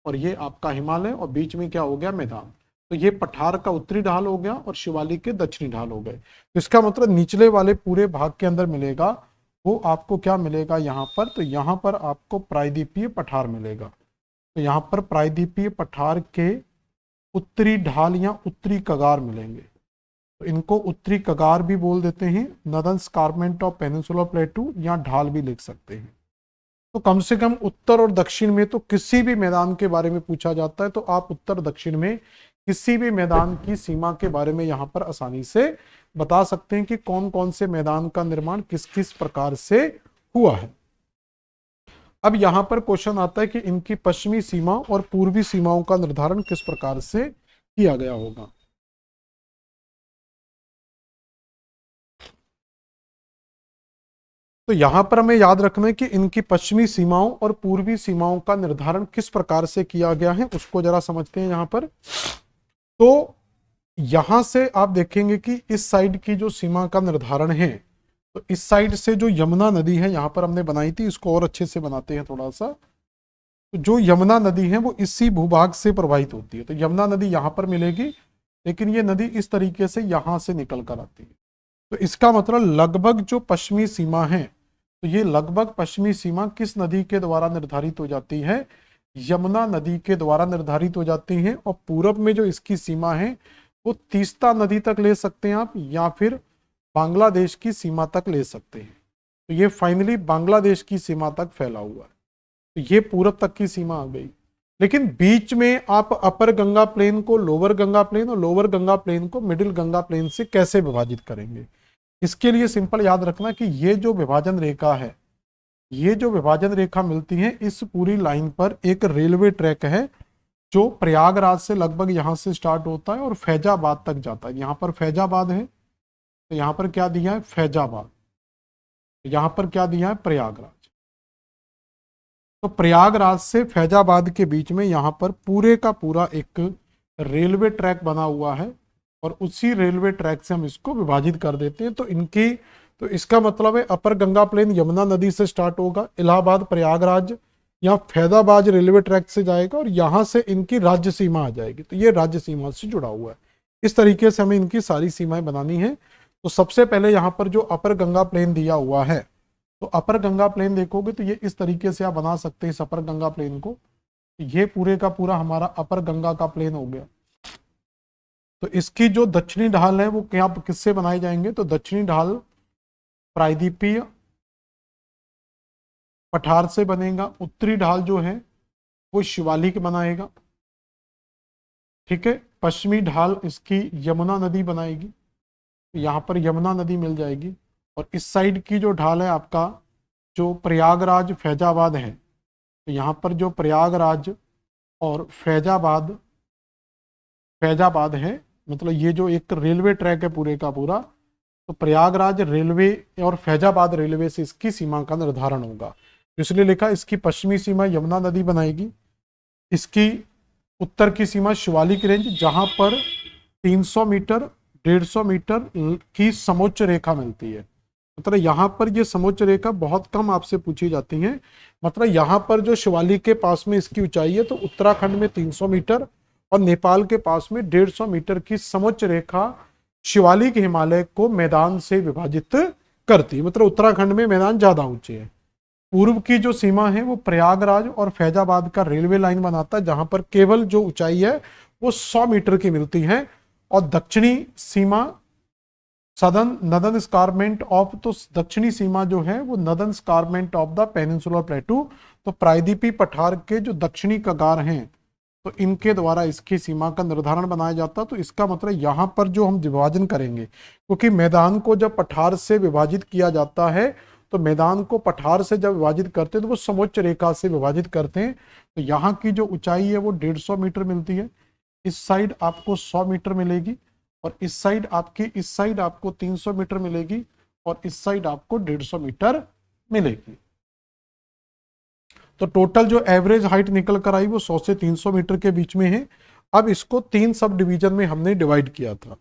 और ये आपका हिमालय और बीच में क्या हो गया, मैदान। तो ये पठार का उत्तरी ढाल हो गया और शिवालिक के दक्षिणी ढाल हो गए। तो इसका मतलब निचले वाले पूरे भाग के अंदर मिलेगा वो आपको क्या मिलेगा यहाँ पर, तो यहाँ पर आपको प्रायद्वीपीय पठार मिलेगा। तो यहाँ पर प्रायद्वीपीय पठार के उत्तरी ढाल या उत्तरी कगार मिलेंगे। तो इनको उत्तरी कगार भी बोल देते हैं, नदन एस्कारपमेंट ऑफ पेनिनसुलर प्लेटू या ढाल भी लिख सकते हैं। तो कम से कम उत्तर और दक्षिण में तो किसी भी मैदान के बारे में पूछा जाता है तो आप उत्तर दक्षिण में किसी भी मैदान की सीमा के बारे में यहाँ पर आसानी से बता सकते हैं कि कौन कौन से मैदान का निर्माण किस किस प्रकार से हुआ है। अब यहाँ पर क्वेश्चन आता है कि इनकी पश्चिमी सीमा और पूर्वी सीमाओं का निर्धारण किस प्रकार से किया गया होगा। तो यहां पर हमें याद रखना है कि इनकी पश्चिमी सीमाओं और पूर्वी सीमाओं का निर्धारण किस प्रकार से किया गया है, उसको जरा समझते हैं यहां पर। तो यहां से आप देखेंगे कि इस साइड की जो सीमा का निर्धारण है, तो इस साइड से जो यमुना नदी है यहां पर हमने बनाई थी, इसको और अच्छे से बनाते हैं थोड़ा सा। तो जो यमुना नदी है वो इसी भूभाग से प्रवाहित होती है। तो यमुना नदी यहां पर मिलेगी, लेकिन ये नदी इस तरीके से यहां से निकल कर आती है। तो इसका मतलब लगभग जो पश्चिमी सीमा है, तो ये लगभग पश्चिमी सीमा किस नदी के द्वारा निर्धारित हो जाती है, यमुना नदी के द्वारा निर्धारित हो जाती है। और पूरब में जो इसकी सीमा है वो तीस्ता नदी तक ले सकते हैं आप, या फिर बांग्लादेश की सीमा तक ले सकते हैं। तो ये फाइनली बांग्लादेश की सीमा तक फैला हुआ है। तो ये पूरब तक की सीमा आ गई। लेकिन बीच में आप अपर गंगा प्लेन को लोअर गंगा प्लेन और लोअर गंगा प्लेन को मिडिल गंगा प्लेन से कैसे विभाजित करेंगे। इसके लिए सिंपल याद रखना कि ये जो विभाजन रेखा है, ये जो विभाजन रेखा मिलती है, इस पूरी लाइन पर एक रेलवे ट्रैक है जो प्रयागराज से लगभग यहां से स्टार्ट होता है और फैजाबाद तक जाता है। यहाँ पर फैजाबाद है, तो यहाँ पर क्या दिया है, फैजाबाद। यहाँ पर क्या दिया है, प्रयागराज। तो प्रयागराज से फैजाबाद के बीच में यहाँ पर पूरे का पूरा एक रेलवे ट्रैक बना हुआ है और उसी रेलवे ट्रैक से हम इसको विभाजित कर देते हैं। तो इसका मतलब है अपर गंगा प्लेन यमुना नदी से स्टार्ट होगा, इलाहाबाद प्रयागराज या फैजाबाद रेलवे ट्रैक से जाएगा और यहां से इनकी राज्य सीमा आ जाएगी। तो ये राज्य सीमा से जुड़ा हुआ है। इस तरीके से हमें इनकी सारी सीमाएं बनानी है। तो सबसे पहले यहाँ पर जो अपर गंगा प्लेन दिया हुआ है, तो अपर गंगा प्लेन देखोगे तो ये इस तरीके से आप बना सकते हैं इस अपर गंगा प्लेन को। ये पूरे का पूरा हमारा अपर गंगा का प्लेन हो गया। तो इसकी जो दक्षिणी ढाल है वो क्या किससे बनाए जाएंगे, तो दक्षिणी ढाल प्रायद्वीपीय पठार से बनेगा, उत्तरी ढाल जो है वो शिवालिक बनाएगा, ठीक है। पश्चिमी ढाल इसकी यमुना नदी बनाएगी, यहाँ पर यमुना नदी मिल जाएगी। और इस साइड की जो ढाल है आपका जो प्रयागराज फैजाबाद है, तो यहाँ पर जो प्रयागराज और फैजाबाद है, मतलब ये जो एक रेलवे ट्रैक है पूरे का पूरा, तो प्रयागराज रेलवे और फैजाबाद रेलवे से इसकी सीमा का निर्धारण होगा। इसलिए लिखा इसकी पश्चिमी सीमा यमुना नदी बनाएगी, इसकी उत्तर की सीमा शिवालिक रेंज, जहां पर 300 मीटर 150 मीटर की समोच्च रेखा मिलती है। मतलब यहाँ पर ये समोच्च रेखा बहुत कम आपसे पूछी जाती है। मतलब यहाँ पर जो शिवालिक के पास में इसकी ऊंचाई है, तो उत्तराखंड में 300 मीटर और नेपाल के पास में 150 मीटर की समोच्च रेखा शिवालिक हिमालय को मैदान से विभाजित करती है। मतलब उत्तराखंड में मैदान ज्यादा ऊंचे है। पूर्व की जो सीमा है वो प्रयागराज और फैजाबाद का रेलवे लाइन बनाता है, जहां पर केवल जो ऊंचाई है वो 100 मीटर की मिलती है। और दक्षिणी सीमा सदर्न नदन स्कारमेंट ऑफ, तो दक्षिणी सीमा जो है वो northern escarpment of the peninsular plateau, तो प्रायद्वीपीय पठार के जो दक्षिणी कगार हैं, तो इनके द्वारा इसकी सीमा का निर्धारण बनाया जाता। तो इसका मतलब यहाँ पर जो हम विभाजन करेंगे, क्योंकि मैदान को जब पठार से विभाजित किया जाता है, तो मैदान को पठार से जब विभाजित करते हैं तो वो समोच्च रेखा से विभाजित करते हैं। तो यहाँ की जो ऊंचाई है वो 150 मीटर मिलती है, इस साइड आपको 100 मीटर मिलेगी और इस साइड आपको 300 मीटर मिलेगी और इस साइड आपको 150 मीटर मिलेगी। तो टोटल जो एवरेज हाइट निकल कर आई वो 100 से 300 मीटर के बीच में है। अब इसको 3 सब डिवीजन में हमने डिवाइड किया था।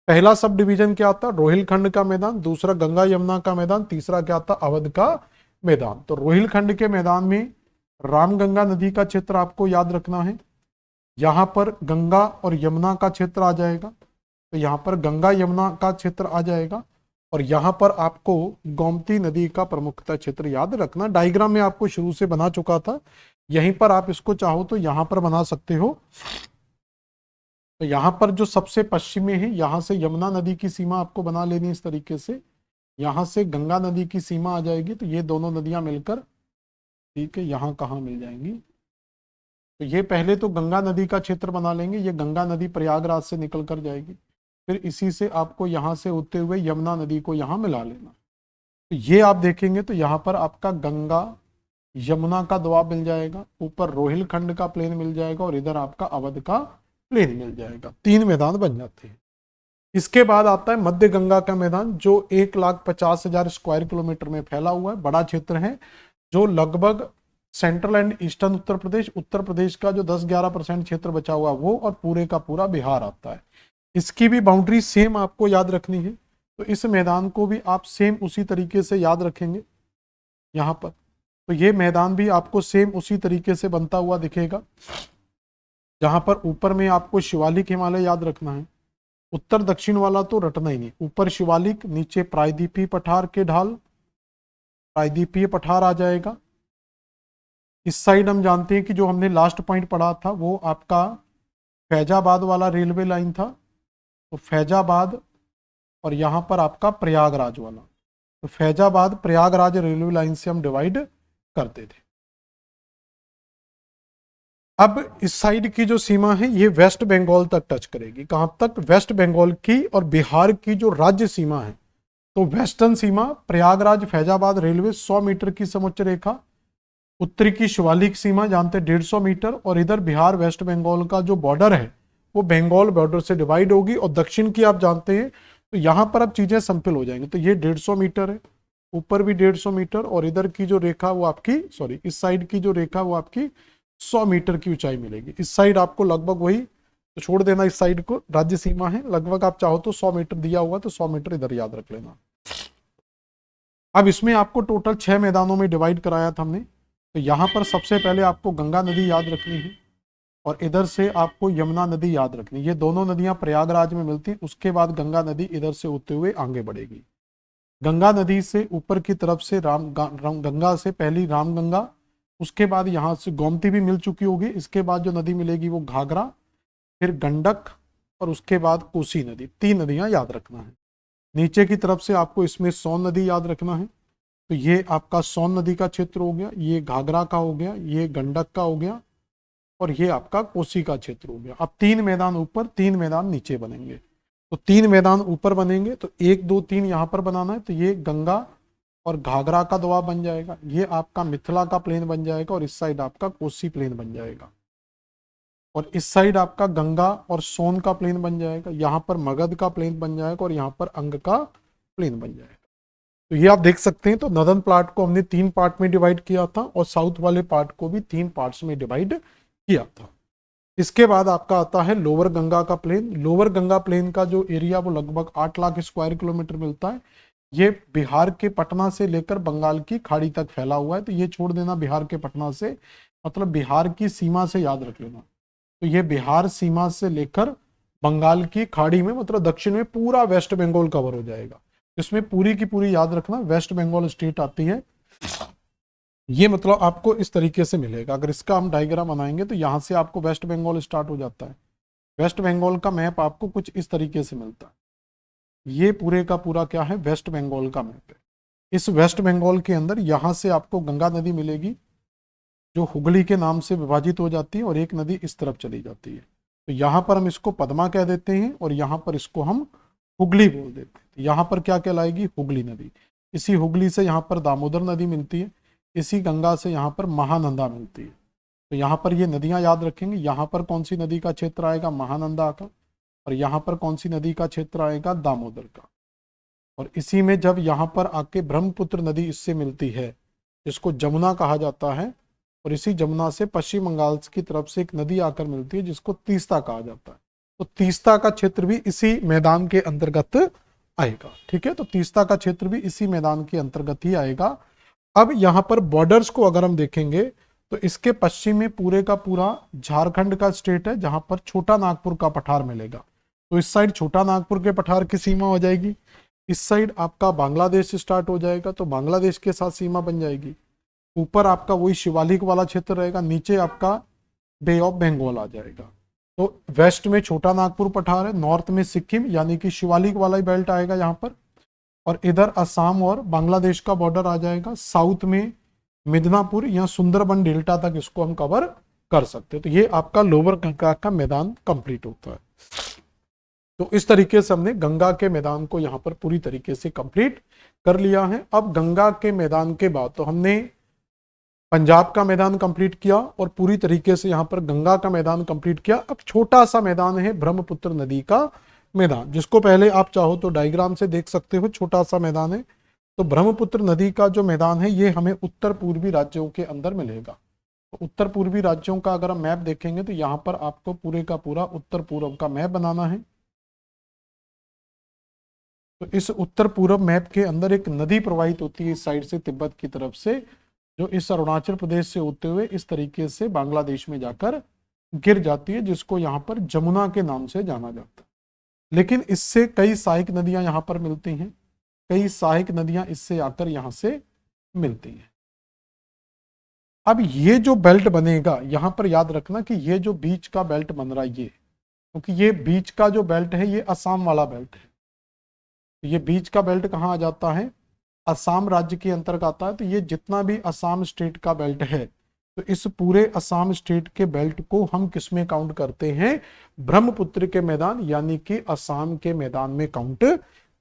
पहला सब डिवीजन क्या था, रोहिलखंड का मैदान, दूसरा गंगा यमुना का मैदान, तीसरा क्या था, अवध का मैदान। तो रोहिलखंड के मैदान में रामगंगा नदी का क्षेत्र आपको याद रखना है, यहां पर गंगा और यमुना का क्षेत्र आ जाएगा। तो यहाँ पर गंगा यमुना का क्षेत्र आ जाएगा और यहाँ पर आपको गोमती नदी का प्रमुखता क्षेत्र याद रखना। डायग्राम में आपको शुरू से बना चुका था, यहीं पर आप इसको चाहो तो यहाँ पर बना सकते हो। तो यहाँ पर जो सबसे पश्चिम में है, यहाँ से यमुना नदी की सीमा आपको बना लेनी इस तरीके से, यहाँ से गंगा नदी की सीमा आ जाएगी। तो ये दोनों नदियां मिलकर, ठीक है, यहाँ कहाँ मिल जाएंगी, तो ये पहले तो गंगा नदी का क्षेत्र बना लेंगे। ये गंगा नदी प्रयागराज से निकल कर जाएगी, फिर इसी से आपको यहाँ से होते हुए यमुना नदी को यहाँ मिला लेना। तो ये आप देखेंगे तो यहाँ पर आपका गंगा यमुना का दोआब मिल जाएगा, ऊपर रोहिलखंड का प्लेन मिल जाएगा और इधर आपका अवध का प्लेन मिल जाएगा। 3 मैदान बन जाते हैं। इसके बाद आता है मध्य गंगा का मैदान, जो 1,50,000 स्क्वायर किलोमीटर में फैला हुआ है, बड़ा क्षेत्र है, जो लगभग central and eastern Uttar Pradesh का जो 10-11% क्षेत्र बचा हुआ वो और पूरे का पूरा बिहार आता है। इसकी भी बाउंड्री सेम आपको याद रखनी है। तो इस मैदान को भी आप सेम उसी तरीके से याद रखेंगे यहाँ पर। तो ये मैदान भी आपको सेम उसी तरीके से बनता हुआ दिखेगा, जहां पर ऊपर में आपको शिवालिक हिमालय याद रखना है, उत्तर दक्षिण वाला तो रटना ही नहीं, ऊपर शिवालिक, नीचे प्रायद्वीपीय पठार के ढाल, प्रायद्वीपीय पठार आ जाएगा। इस साइड हम जानते हैं कि जो हमने लास्ट पॉइंट पढ़ा था वो आपका फैजाबाद वाला रेलवे लाइन था, तो फैजाबाद और यहां पर आपका प्रयागराज वाला, तो फैजाबाद प्रयागराज रेलवे लाइन से हम डिवाइड करते थे। अब इस साइड की जो सीमा है ये वेस्ट बंगाल तक टच करेगी। कहां तक, वेस्ट बंगाल की और बिहार की जो राज्य सीमा है, तो वेस्टर्न सीमा प्रयागराज फैजाबाद रेलवे 100 मीटर की समुच्च रेखा, उत्तरी की शिवालिक सीमा जानते 150 मीटर, और इधर बिहार वेस्ट बंगाल का जो बॉर्डर है वो बंगाल बॉर्डर से डिवाइड होगी, और दक्षिण की आप जानते हैं। तो यहां पर अब चीजें सिंपल हो जाएंगी। तो ये 150 मीटर है, ऊपर भी 150 मीटर, और इधर की जो रेखा वो आपकी इस साइड की जो रेखा वो आपकी 100 मीटर की ऊंचाई मिलेगी। इस साइड आपको लगभग वही, तो छोड़ देना इस साइड को, राज्य सीमा है लगभग, आप चाहो तो 100 मीटर दिया हुआ तो 100 मीटर इधर याद रख लेना। अब इसमें आपको टोटल 6 मैदानों में डिवाइड कराया था हमने। तो यहां पर सबसे पहले आपको गंगा नदी याद रखनी है, और इधर से आपको यमुना नदी याद रखनी। ये दोनों नदियां प्रयागराज में मिलती, उसके बाद गंगा नदी इधर से होते हुए आगे बढ़ेगी। गंगा नदी से ऊपर की तरफ से गंगा से पहली रामगंगा, उसके बाद यहाँ से गोमती भी मिल चुकी होगी, इसके बाद जो नदी मिलेगी वो घाघरा, फिर गंडक, और उसके बाद कोसी नदी। 3 नदियां याद रखना है। नीचे की तरफ से आपको इसमें सोन नदी याद रखना है। तो ये आपका सोन नदी का क्षेत्र हो गया, ये घाघरा का हो गया, ये गंडक का हो गया, और ये आपका कोसी का क्षेत्र हो गया। अब 3 मैदान ऊपर 3 मैदान नीचे बनेंगे। तो 3 मैदान ऊपर बनेंगे, तो 1 2 3 यहाँ पर बनाना है। तो ये गंगा और घाघरा का दोआ बन जाएगा, ये आपका मिथिला का प्लेन बन जाएगा, और इस साइड आपका कोसी प्लेन बन जाएगा, और इस साइड आपका गंगा और सोन का प्लेन बन जाएगा, यहाँ पर मगध का प्लेन बन जाएगा, और यहाँ पर अंग का प्लेन बन जाएगा। तो ये आप देख सकते हैं। तो नदन प्लाट को हमने 3 पार्ट में डिवाइड किया था, और साउथ वाले पार्ट को भी 3 पार्ट्स में डिवाइड किया था। इसके बाद आपका आता है लोअर गंगा का प्लेन। लोअर गंगा प्लेन का जो एरिया वो लगभग 8 लाख स्क्वायर किलोमीटर मिलता है। ये बिहार के पटना से लेकर बंगाल की खाड़ी तक फैला हुआ है। तो ये छोड़ देना बिहार के पटना से, मतलब बिहार की सीमा से याद रख लेना। तो ये बिहार सीमा से लेकर बंगाल की खाड़ी में, मतलब दक्षिण में पूरा वेस्ट बंगाल कवर हो जाएगा। इसमें पूरी की पूरी याद रखना वेस्ट बंगाल स्टेट आती है। ये मतलब आपको इस तरीके से मिलेगा। अगर इसका हम डायग्राम बनाएंगे तो यहाँ से आपको वेस्ट बंगाल स्टार्ट हो जाता है। वेस्ट बंगाल का मैप आपको कुछ इस तरीके से मिलता है। ये पूरे का पूरा क्या है, वेस्ट बंगाल का मैप है। इस वेस्ट बंगाल के अंदर यहाँ से आपको गंगा नदी मिलेगी, जो हुगली के नाम से विभाजित हो जाती है, और एक नदी इस तरफ चली जाती है। तो यहाँ पर हम इसको पद्मा कह देते हैं, और यहाँ पर इसको हम हुगली बोल देते हैं। तो यहाँ पर क्या कहलाएगी, हुगली नदी। इसी हुगली से यहाँ पर दामोदर नदी मिलती है, इसी गंगा से यहाँ पर महानंदा मिलती है। तो यहाँ पर ये नदियाँ याद रखेंगे। यहाँ पर कौन सी नदी का क्षेत्र आएगा, महानंदा का, और यहाँ पर कौन सी नदी का क्षेत्र आएगा, दामोदर का। और इसी में जब यहाँ पर आके ब्रह्मपुत्र नदी इससे मिलती है, जिसको जमुना कहा जाता है, और इसी जमुना से पश्चिम बंगाल की तरफ से एक नदी आकर मिलती है जिसको तीस्ता कहा जाता है। तो तीस्ता का क्षेत्र भी इसी मैदान के अंतर्गत आएगा। ठीक है, तो तीस्ता का क्षेत्र भी इसी मैदान के अंतर्गत ही आएगा। अब यहाँ पर बॉर्डर्स को अगर हम देखेंगे तो इसके पश्चिम में पूरे का पूरा झारखंड का स्टेट है, जहां पर छोटा नागपुर का पठार मिलेगा। तो इस साइड छोटा नागपुर के पठार की सीमा हो जाएगी। इस साइड आपका बांग्लादेश स्टार्ट हो जाएगा, तो बांग्लादेश के साथ सीमा बन जाएगी। ऊपर आपका वही शिवालिक वाला क्षेत्र रहेगा, नीचे आपका बे ऑफ बंगाल आ जाएगा। तो वेस्ट में छोटा नागपुर पठार है, नॉर्थ में सिक्किम यानी कि शिवालिक वाला ही बेल्ट आएगा यहाँ पर, और इधर असम और बांग्लादेश का बॉर्डर आ जाएगा। साउथ में मिदनापुर या सुंदरबन डेल्टा तक इसको हम कवर कर सकते हैं। तो ये आपका लोअर गंगा का मैदान कंप्लीट होता है। तो इस तरीके से हमने गंगा के मैदान को यहाँ पर पूरी तरीके से कंप्लीट कर लिया है। अब गंगा के मैदान के बाद तो हमने पंजाब का मैदान कंप्लीट किया, और पूरी तरीके से यहाँ पर गंगा का मैदान कंप्लीट किया। अब छोटा सा मैदान है ब्रह्मपुत्र नदी का मैदान, जिसको पहले आप चाहो तो डायग्राम से देख सकते हो। छोटा सा मैदान है। तो ब्रह्मपुत्र नदी का जो मैदान है ये हमें उत्तर पूर्वी राज्यों के अंदर मिलेगा। तो उत्तर पूर्वी राज्यों का अगर हम मैप देखेंगे तो यहाँ पर आपको पूरे का पूरा उत्तर पूर्व का मैप बनाना है। तो इस उत्तर पूर्व मैप के अंदर एक नदी प्रवाहित होती है इस साइड से तिब्बत की तरफ से, जो इस अरुणाचल प्रदेश से होते हुए इस तरीके से बांग्लादेश में जाकर गिर जाती है, जिसको यहाँ पर जमुना के नाम से जाना जाता है। लेकिन इससे कई सहायक नदियां यहाँ पर मिलती हैं, कई सहायक नदियां इससे आकर यहाँ से मिलती हैं। अब ये जो बेल्ट बनेगा, यहाँ पर याद रखना कि ये जो बीच का बेल्ट बन रहा है ये, क्योंकि ये बीच का जो बेल्ट है ये असम वाला बेल्ट है। ये बीच का बेल्ट कहाँ आ जाता है, असम राज्य के अंतर्गत आता है। तो ये जितना भी असम स्टेट का बेल्ट है, तो इस पूरे असम स्टेट के बेल्ट को हम किस में काउंट करते हैं, ब्रह्मपुत्र के मैदान यानी कि असम के मैदान में काउंट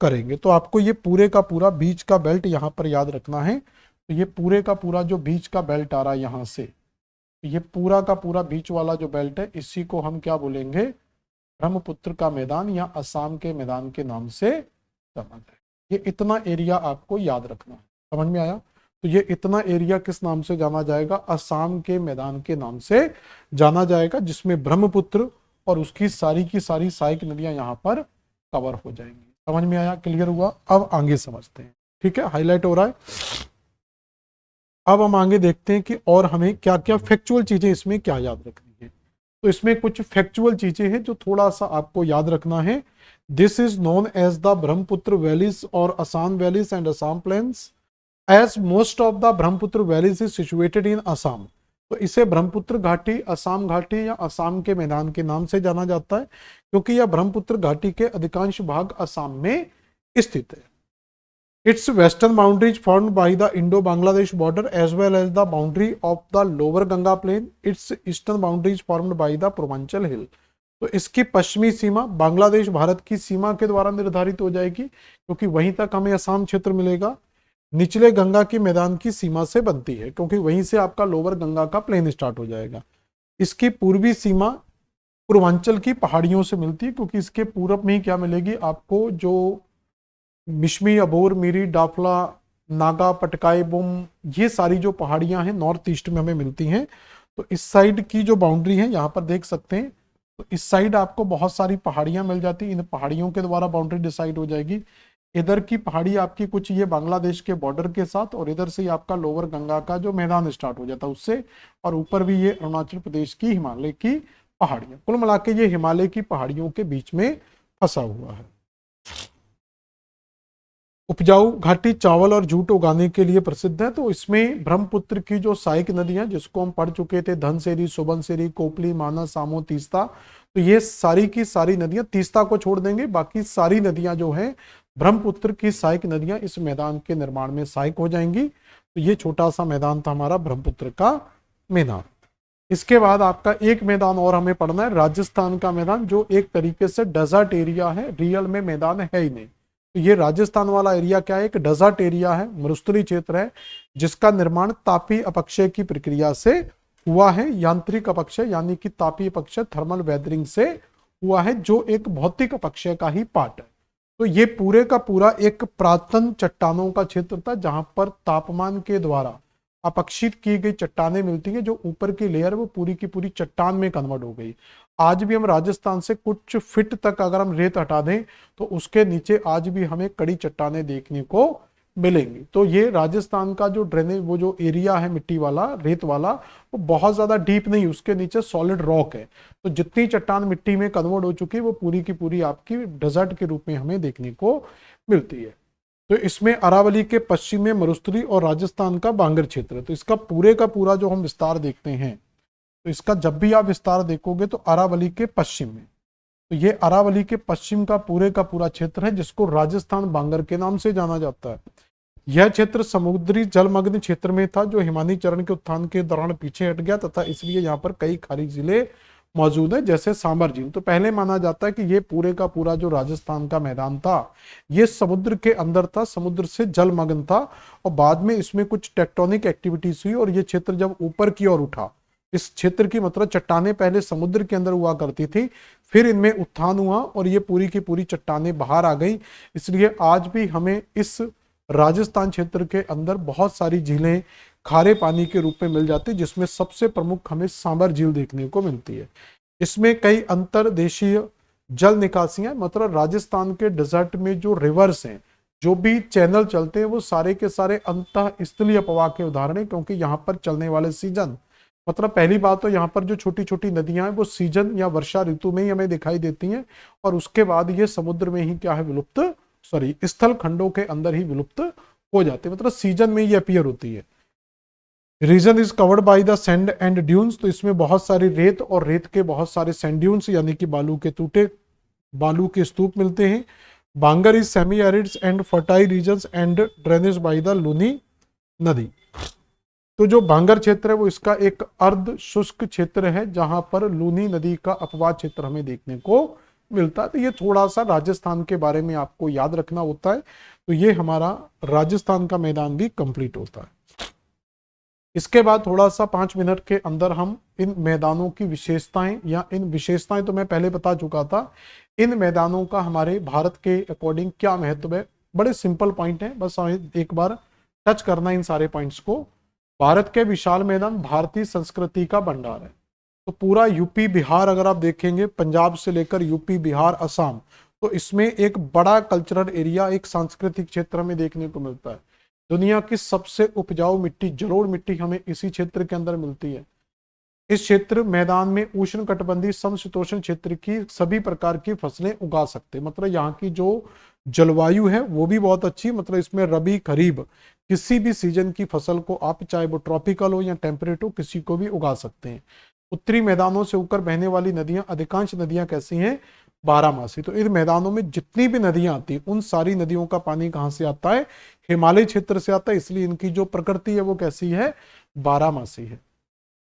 करेंगे। तो आपको ये पूरे का पूरा बीच का बेल्ट यहाँ पर याद रखना है। तो ये पूरे का पूरा जो बीच का बेल्ट आ रहा है यहाँ से, ये पूरा का पूरा बीच वाला जो बेल्ट है, इसी को हम क्या बोलेंगे, ब्रह्मपुत्र का मैदान या असम के मैदान के नाम से जाना जाए। ये इतना एरिया आपको याद रखना है, समझ में आया। तो ये इतना एरिया किस नाम से जाना जाएगा, असम के मैदान के नाम से जाना जाएगा, जिसमें ब्रह्मपुत्र और उसकी सारी की सारी सहायक नदियां यहाँ पर कवर हो जाएंगी। समझ में आया, क्लियर हुआ। अब आगे समझते हैं, ठीक है, हाईलाइट हो रहा है। अब हम आगे देखते हैं कि और हमें क्या क्या फैक्चुअल चीजें इसमें क्या याद रखनी है। तो इसमें कुछ फैक्चुअल चीजें हैं जो थोड़ा सा आपको याद रखना है। This is known as the Brahmaputra valleys और Assam valleys and Assam plains, as most of the Brahmaputra valleys is situated in Assam. तो इसे ब्रह्मपुत्र घाटी, असम घाटी या असम के मैदान के नाम से जाना जाता है, क्योंकि यह ब्रह्मपुत्र घाटी के अधिकांश भाग असम में स्थित है। Its western boundary is formed by the Indo-Bangladesh border as well as the boundary of the lower Ganga plain. Its eastern boundary is formed by the Purvanchal hill. तो इसकी पश्चिमी सीमा बांग्लादेश भारत की सीमा के द्वारा निर्धारित हो जाएगी, क्योंकि वहीं तक हमें असम क्षेत्र मिलेगा। निचले गंगा की मैदान की सीमा से बनती है, क्योंकि वहीं से आपका लोअर गंगा का प्लेन स्टार्ट हो जाएगा। इसकी पूर्वी सीमा पूर्वांचल की पहाड़ियों से मिलती है, क्योंकि इसके पूरब में ही क्या मिलेगी आपको, जो मिश्मी, अबोर, मीरी, डाफला, नागा, पटकाई, बुम, ये सारी जो पहाड़ियां हैं नॉर्थ ईस्ट में हमें मिलती हैं। तो इस साइड की जो बाउंड्री है यहाँ पर देख सकते हैं, तो इस साइड आपको बहुत सारी पहाड़ियां मिल जाती, इन पहाड़ियों के द्वारा बाउंड्री डिसाइड हो जाएगी। इधर की पहाड़ी आपकी कुछ ये बांग्लादेश के बॉर्डर के साथ, और इधर से आपका लोअर गंगा का जो मैदान स्टार्ट हो जाता है उससे, और ऊपर भी ये अरुणाचल प्रदेश की हिमालय की पहाड़ियां। कुल मिला के ये हिमालय की पहाड़ियों के बीच में फंसा हुआ है। उपजाऊ घाटी चावल और जूट उगाने के लिए प्रसिद्ध है। तो इसमें ब्रह्मपुत्र की जो सहायक नदियां, जिसको हम पढ़ चुके थे, धनसेरी, सुबनसेरी, कोपली, मानस, सामो, तीस्ता, तो ये सारी की सारी नदियां, तीस्ता को छोड़ देंगे, बाकी सारी नदियां जो हैं ब्रह्मपुत्र की सहायक नदियां इस मैदान के निर्माण में सहायक हो जाएंगी। तो ये छोटा सा मैदान था हमारा ब्रह्मपुत्र का मैदान। इसके बाद आपका एक मैदान और हमें पढ़ना है, राजस्थान का मैदान, जो एक तरीके से डेजर्ट एरिया है, रियल में मैदान है ही नहीं। तो ये राजस्थान वाला एरिया क्या है, एक डेजर्ट एरिया है, मरुस्थलीय क्षेत्र है, जिसका निर्माण तापी अपक्षय की प्रक्रिया से हुआ है। यांत्रिक अपक्षय यानी कि तापी अपक्षय थर्मल वेदरिंग से हुआ है, जो एक भौतिक अपक्षय का ही पार्ट है। तो ये पूरे का पूरा एक प्रातन चट्टानों का क्षेत्र था, जहां पर तापमान के द्वारा अपक्षित की गई चट्टानें मिलती हैं, जो ऊपर की लेयर वो पूरी की पूरी चट्टान में कन्वर्ट हो गई। आज भी हम राजस्थान से कुछ फीट तक अगर हम रेत हटा दें तो उसके नीचे आज भी हमें कड़ी चट्टानें देखने को मिलेंगी। तो ये राजस्थान का जो ड्रेनेज, वो जो एरिया है मिट्टी वाला, रेत वाला, वो बहुत ज्यादा डीप नहीं, उसके नीचे सॉलिड रॉक है। तो जितनी चट्टान मिट्टी में कन्वर्ट हो चुकी है वो पूरी की पूरी आपकी डेजर्ट के रूप में हमें देखने को मिलती है। तो इसमें अरावली के पश्चिम में मरुस्थली और राजस्थान का बांगर क्षेत्र है। तो इसका पूरे का पूरा जो हम विस्तार देखते हैं, तो इसका जब भी आप विस्तार देखोगे तो अरावली के पश्चिम में, तो ये अरावली के पश्चिम का पूरा क्षेत्र है, जिसको राजस्थान बांगर के नाम से जाना जाता है। यह क्षेत्र समुद्री जलमग्न क्षेत्र में था, जो हिमानी चरण के उत्थान के दौरान पीछे हट गया, तथा इसलिए यहाँ पर कई खारी जिले मौजूद है, जैसे सांबर झील। तो पहले माना जाता है कि ये पूरे का पूरा जो राजस्थान का मैदान था, ये समुद्र के अंदर था, समुद्र से जलमग्न था, और बाद में इसमें कुछ टेक्टोनिक एक्टिविटीज हुई, और ये क्षेत्र जब ऊपर की ओर उठा, इस क्षेत्र की मतलब चट्टानें पहले समुद्र के अंदर हुआ करती थी, फिर इनमें उत्थान हुआ और ये पूरी की पूरी चट्टानें बाहर आ गई। इसलिए आज भी हमें इस राजस्थान क्षेत्र के अंदर बहुत सारी झीलें खारे पानी के रूप में मिल जाती है, जिसमें सबसे प्रमुख हमें सांबर झील देखने को मिलती है। इसमें कई अंतर्देशीय जल निकासियां, मतलब राजस्थान के डेजर्ट में जो रिवर्स हैं, जो भी चैनल चलते हैं, वो सारे के सारे अंतः स्थलीय प्रवाह के उदाहरण है, क्योंकि यहाँ पर चलने वाले सीजन, मतलब पहली बात तो यहाँ पर जो छोटी छोटी नदियां हैं वो सीजन या वर्षा ऋतु में ही हमें दिखाई देती हैं, और उसके बाद ये समुद्र में ही क्या है विलुप्त, स्थल खंडों के अंदर ही विलुप्त हो जाते हैं, मतलब सीजन में ये अपीयर होती है। Region is covered by the sand and dunes, तो इसमें बहुत सारी रेत और रेत के बहुत सारे सैंड ड्यून्स यानी कि बालू के टूटे बालू के स्तूप मिलते हैं। Bangar is semi arids and fertile regions and drainage by the Luni नदी। तो जो बांगर क्षेत्र है वो इसका एक अर्ध शुष्क क्षेत्र है, जहां पर लूनी नदी का अपवाह क्षेत्र हमें देखने को मिलता है। तो ये थोड़ा सा राजस्थान के बारे में आपको याद रखना होता है। तो ये हमारा राजस्थान का मैदान भी कंप्लीट होता है। इसके बाद थोड़ा सा 5 मिनट के अंदर हम इन मैदानों की विशेषताएं, या इन विशेषताएं तो मैं पहले बता चुका था, इन मैदानों का हमारे भारत के अकॉर्डिंग क्या महत्व है। बड़े सिंपल पॉइंट है, बस हमें एक बार टच करना इन सारे पॉइंट्स को। भारत के विशाल मैदान भारतीय संस्कृति का भंडार है। तो पूरा यूपी बिहार अगर आप देखेंगे, पंजाब से लेकर यूपी बिहार असम, तो इसमें एक बड़ा कल्चरल एरिया, एक सांस्कृतिक क्षेत्र में देखने को मिलता है। दुनिया की सबसे उपजाऊ मिट्टी, जलोढ़ मिट्टी, हमें इसी क्षेत्र के अंदर मिलती है। इस क्षेत्र मैदान में उष्ण कटिबंधीय समशीतोष्ण क्षेत्र की सभी प्रकार की फसलें उगा सकते हैं। मतलब यहाँ की जो जलवायु है वो भी बहुत अच्छी, मतलब इसमें रबी खरीफ किसी भी सीजन की फसल को आप, चाहे वो ट्रॉपिकल हो या टेम्परेट हो, किसी को भी उगा सकते हैं। उत्तरी मैदानों से होकर बहने वाली नदियां, अधिकांश नदियां कैसी हैं, बारहमासी। तो इन मैदानों में जितनी भी नदियां आती हैं, उन सारी नदियों का पानी कहाँ से आता है, हिमालय क्षेत्र से आता है। इसलिए इनकी जो प्रकृति है वो कैसी है, बारहमासी है।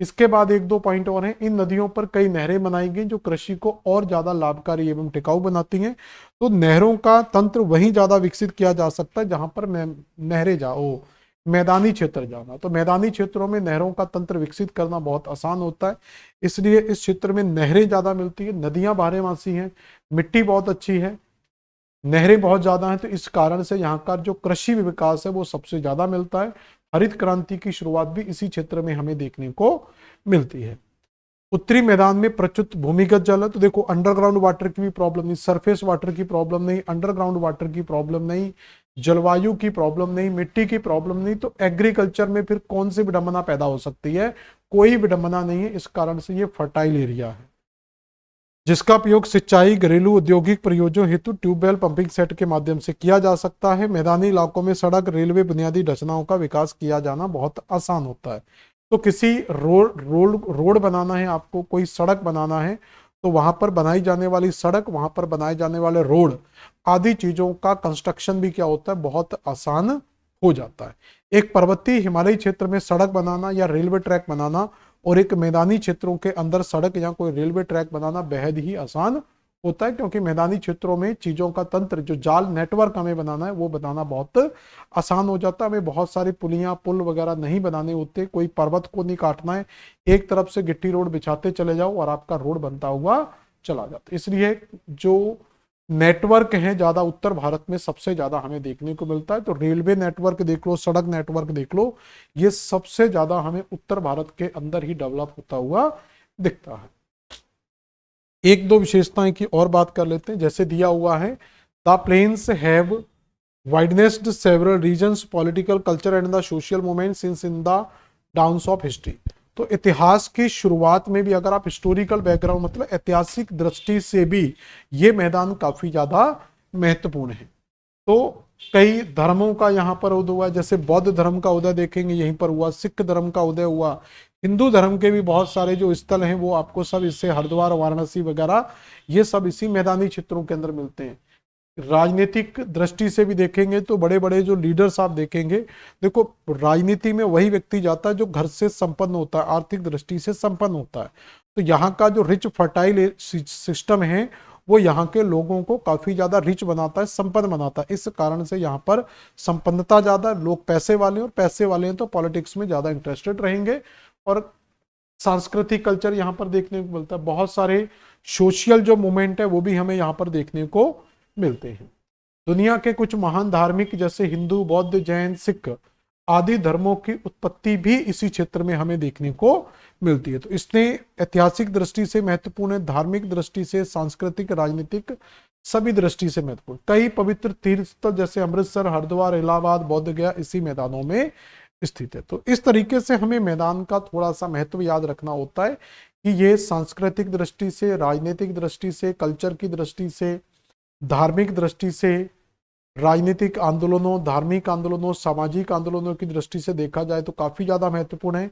इसके बाद एक दो पॉइंट और हैं। इन नदियों पर कई नहरें बनाई गई जो कृषि को और ज्यादा लाभकारी एवं टिकाऊ बनाती हैं। तो नहरों का तंत्र वहीं ज्यादा विकसित किया जा सकता है जहां पर नहरें जाओ, मैदानी क्षेत्र जाना। तो मैदानी क्षेत्रों में नहरों का तंत्र विकसित करना बहुत आसान होता है, इसलिए इस क्षेत्र में नहरें ज्यादा मिलती है। नदियां बारहमासी हैं, मिट्टी बहुत अच्छी है, नहरें बहुत ज्यादा हैं, तो इस कारण से यहाँ का जो कृषि विकास है वो सबसे ज्यादा मिलता है। हरित क्रांति की शुरुआत भी इसी क्षेत्र में हमें देखने को मिलती है। उत्तरी मैदान में प्रचुर भूमिगत जल है। तो देखो, अंडरग्राउंड वाटर की भी प्रॉब्लम नहीं, सरफेस वाटर की प्रॉब्लम नहीं, अंडरग्राउंड वाटर की प्रॉब्लम नहीं, जलवायु की प्रॉब्लम नहीं, मिट्टी की प्रॉब्लम नहीं। तो एग्रीकल्चर में फिर कौन सी विडंबना पैदा हो सकती है, कोई विडंबना नहीं है। इस कारण से ये फर्टाइल एरिया है जिसका उपयोग सिंचाई, घरेलू औद्योगिक प्रयोजनों हेतु ट्यूबवेल पंपिंग सेट के माध्यम से किया जा सकता है। मैदानी इलाकों में सड़क, रेलवे बुनियादी ढांचाओं का विकास किया जाना बहुत आसान होता है। तो किसी रोड बनाना है आपको, कोई सड़क बनाना है, तो वहां पर बनाई जाने वाली सड़क, वहां पर बनाए जाने वाले रोड आदि चीजों का कंस्ट्रक्शन भी क्या होता है, बहुत आसान हो जाता है। एक पर्वतीय हिमालयी क्षेत्र में सड़क बनाना या रेलवे ट्रैक बनाना और एक मैदानी क्षेत्रों के अंदर सड़क या कोई रेलवे ट्रैक बनाना बेहद ही आसान होता है, क्योंकि मैदानी क्षेत्रों में चीजों का तंत्र, जो जाल नेटवर्क हमें बनाना है वो बनाना बहुत आसान हो जाता है। हमें बहुत सारी पुलियां, पुल वगैरह नहीं बनाने होते, कोई पर्वत को नहीं काटना है, एक तरफ से गिट्टी रोड बिछाते चले जाओ और आपका रोड बनता हुआ चला जाता है। इसलिए जो नेटवर्क है ज्यादा उत्तर भारत में सबसे ज्यादा हमें देखने को मिलता है। तो रेलवे नेटवर्क देख लो, सड़क नेटवर्क देख लो, ये सबसे ज्यादा हमें उत्तर भारत के अंदर ही डेवलप होता हुआ दिखता है। एक दो विशेषताएं की और बात कर लेते हैं। जैसे दिया हुआ है, the plains have witnessed several regions, political, culture and the social movement since in the dawns of history. तो इतिहास की शुरुआत में भी अगर आप हिस्टोरिकल बैकग्राउंड, मतलब ऐतिहासिक दृष्टि से भी ये मैदान काफी ज्यादा महत्वपूर्ण है। तो कई धर्मों का यहाँ पर उदय हुआ, जैसे बौद्ध धर्म का उदय देखेंगे यहीं पर हुआ, सिख धर्म का उदय हुआ, हिंदू धर्म के भी बहुत सारे जो स्थल हैं वो आपको सब इससे, हरिद्वार, वाराणसी वगैरह, ये सब इसी मैदानी क्षेत्रों के अंदर मिलते हैं। राजनीतिक दृष्टि से भी देखेंगे तो बड़े बड़े जो लीडर्स आप देखेंगे, देखो राजनीति में वही व्यक्ति जाता है जो घर से संपन्न होता है, आर्थिक दृष्टि से संपन्न होता है। तो यहाँ का जो रिच फर्टाइल सिस्टम है वो यहाँ के लोगों को काफी ज्यादा रिच बनाता है, संपन्न बनाता है। इस कारण से यहाँ पर संपन्नता ज्यादा, लोग पैसे वाले, और पैसे वाले हैं तो पॉलिटिक्स में ज्यादा इंटरेस्टेड रहेंगे। और सांस्कृतिक कल्चर यहाँ पर देखने को मिलता है, बहुत सारे सोशल जो मूवमेंट है वो भी हमें यहाँ पर देखने को मिलते हैं। दुनिया के कुछ महान धार्मिक जैसे हिंदू, बौद्ध, जैन, सिख आदि धर्मों की उत्पत्ति भी इसी क्षेत्र में हमें देखने को मिलती है। तो इसने ऐतिहासिक दृष्टि से महत्वपूर्ण है, धार्मिक दृष्टि से, सांस्कृतिक, राजनीतिक, सभी दृष्टि से महत्वपूर्ण। कई पवित्र तीर्थ स्थल जैसे अमृतसर, हरिद्वार, इलाहाबाद, बोध गया इसी मैदानों में स्थित है। तो इस तरीके से हमें मैदान का थोड़ा सा महत्व याद रखना होता है कि ये सांस्कृतिक दृष्टि से, राजनीतिक दृष्टि से, कल्चर की दृष्टि से, धार्मिक दृष्टि से, राजनीतिक आंदोलनों, धार्मिक आंदोलनों, सामाजिक आंदोलनों की दृष्टि से देखा जाए तो काफी ज्यादा महत्वपूर्ण है।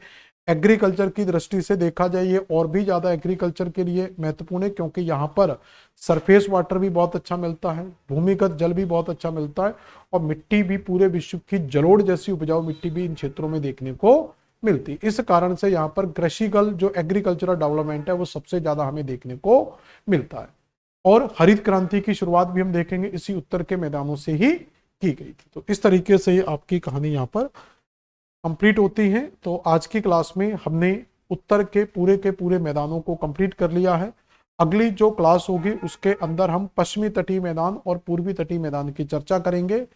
एग्रीकल्चर की दृष्टि से देखा जाए ये और भी ज्यादा एग्रीकल्चर के लिए महत्वपूर्ण है, क्योंकि यहाँ पर सरफेस वाटर भी बहुत अच्छा मिलता है, भूमिगत जल भी बहुत अच्छा मिलता है, और मिट्टी भी पूरे विश्व की जलोढ़ जैसी उपजाऊ मिट्टी भी इन क्षेत्रों में देखने को मिलती है। इस कारण से यहाँ पर कृषिकल जो एग्रीकल्चरल डेवलपमेंट है वो सबसे ज्यादा हमें देखने को मिलता है। और हरित क्रांति की शुरुआत भी हम देखेंगे इसी उत्तर के मैदानों से ही की गई थी। तो इस तरीके से आपकी कहानी यहाँ पर कंप्लीट होती है। तो आज की क्लास में हमने उत्तर के पूरे मैदानों को कंप्लीट कर लिया है। अगली जो क्लास होगी उसके अंदर हम पश्चिमी तटीय मैदान और पूर्वी तटीय मैदान की चर्चा करेंगे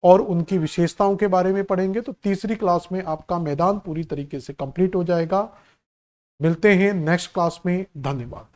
और उनकी विशेषताओं के बारे में पढ़ेंगे। तो तीसरी क्लास में आपका मैदान पूरी तरीके से कंप्लीट हो जाएगा। मिलते हैं नेक्स्ट क्लास में। धन्यवाद।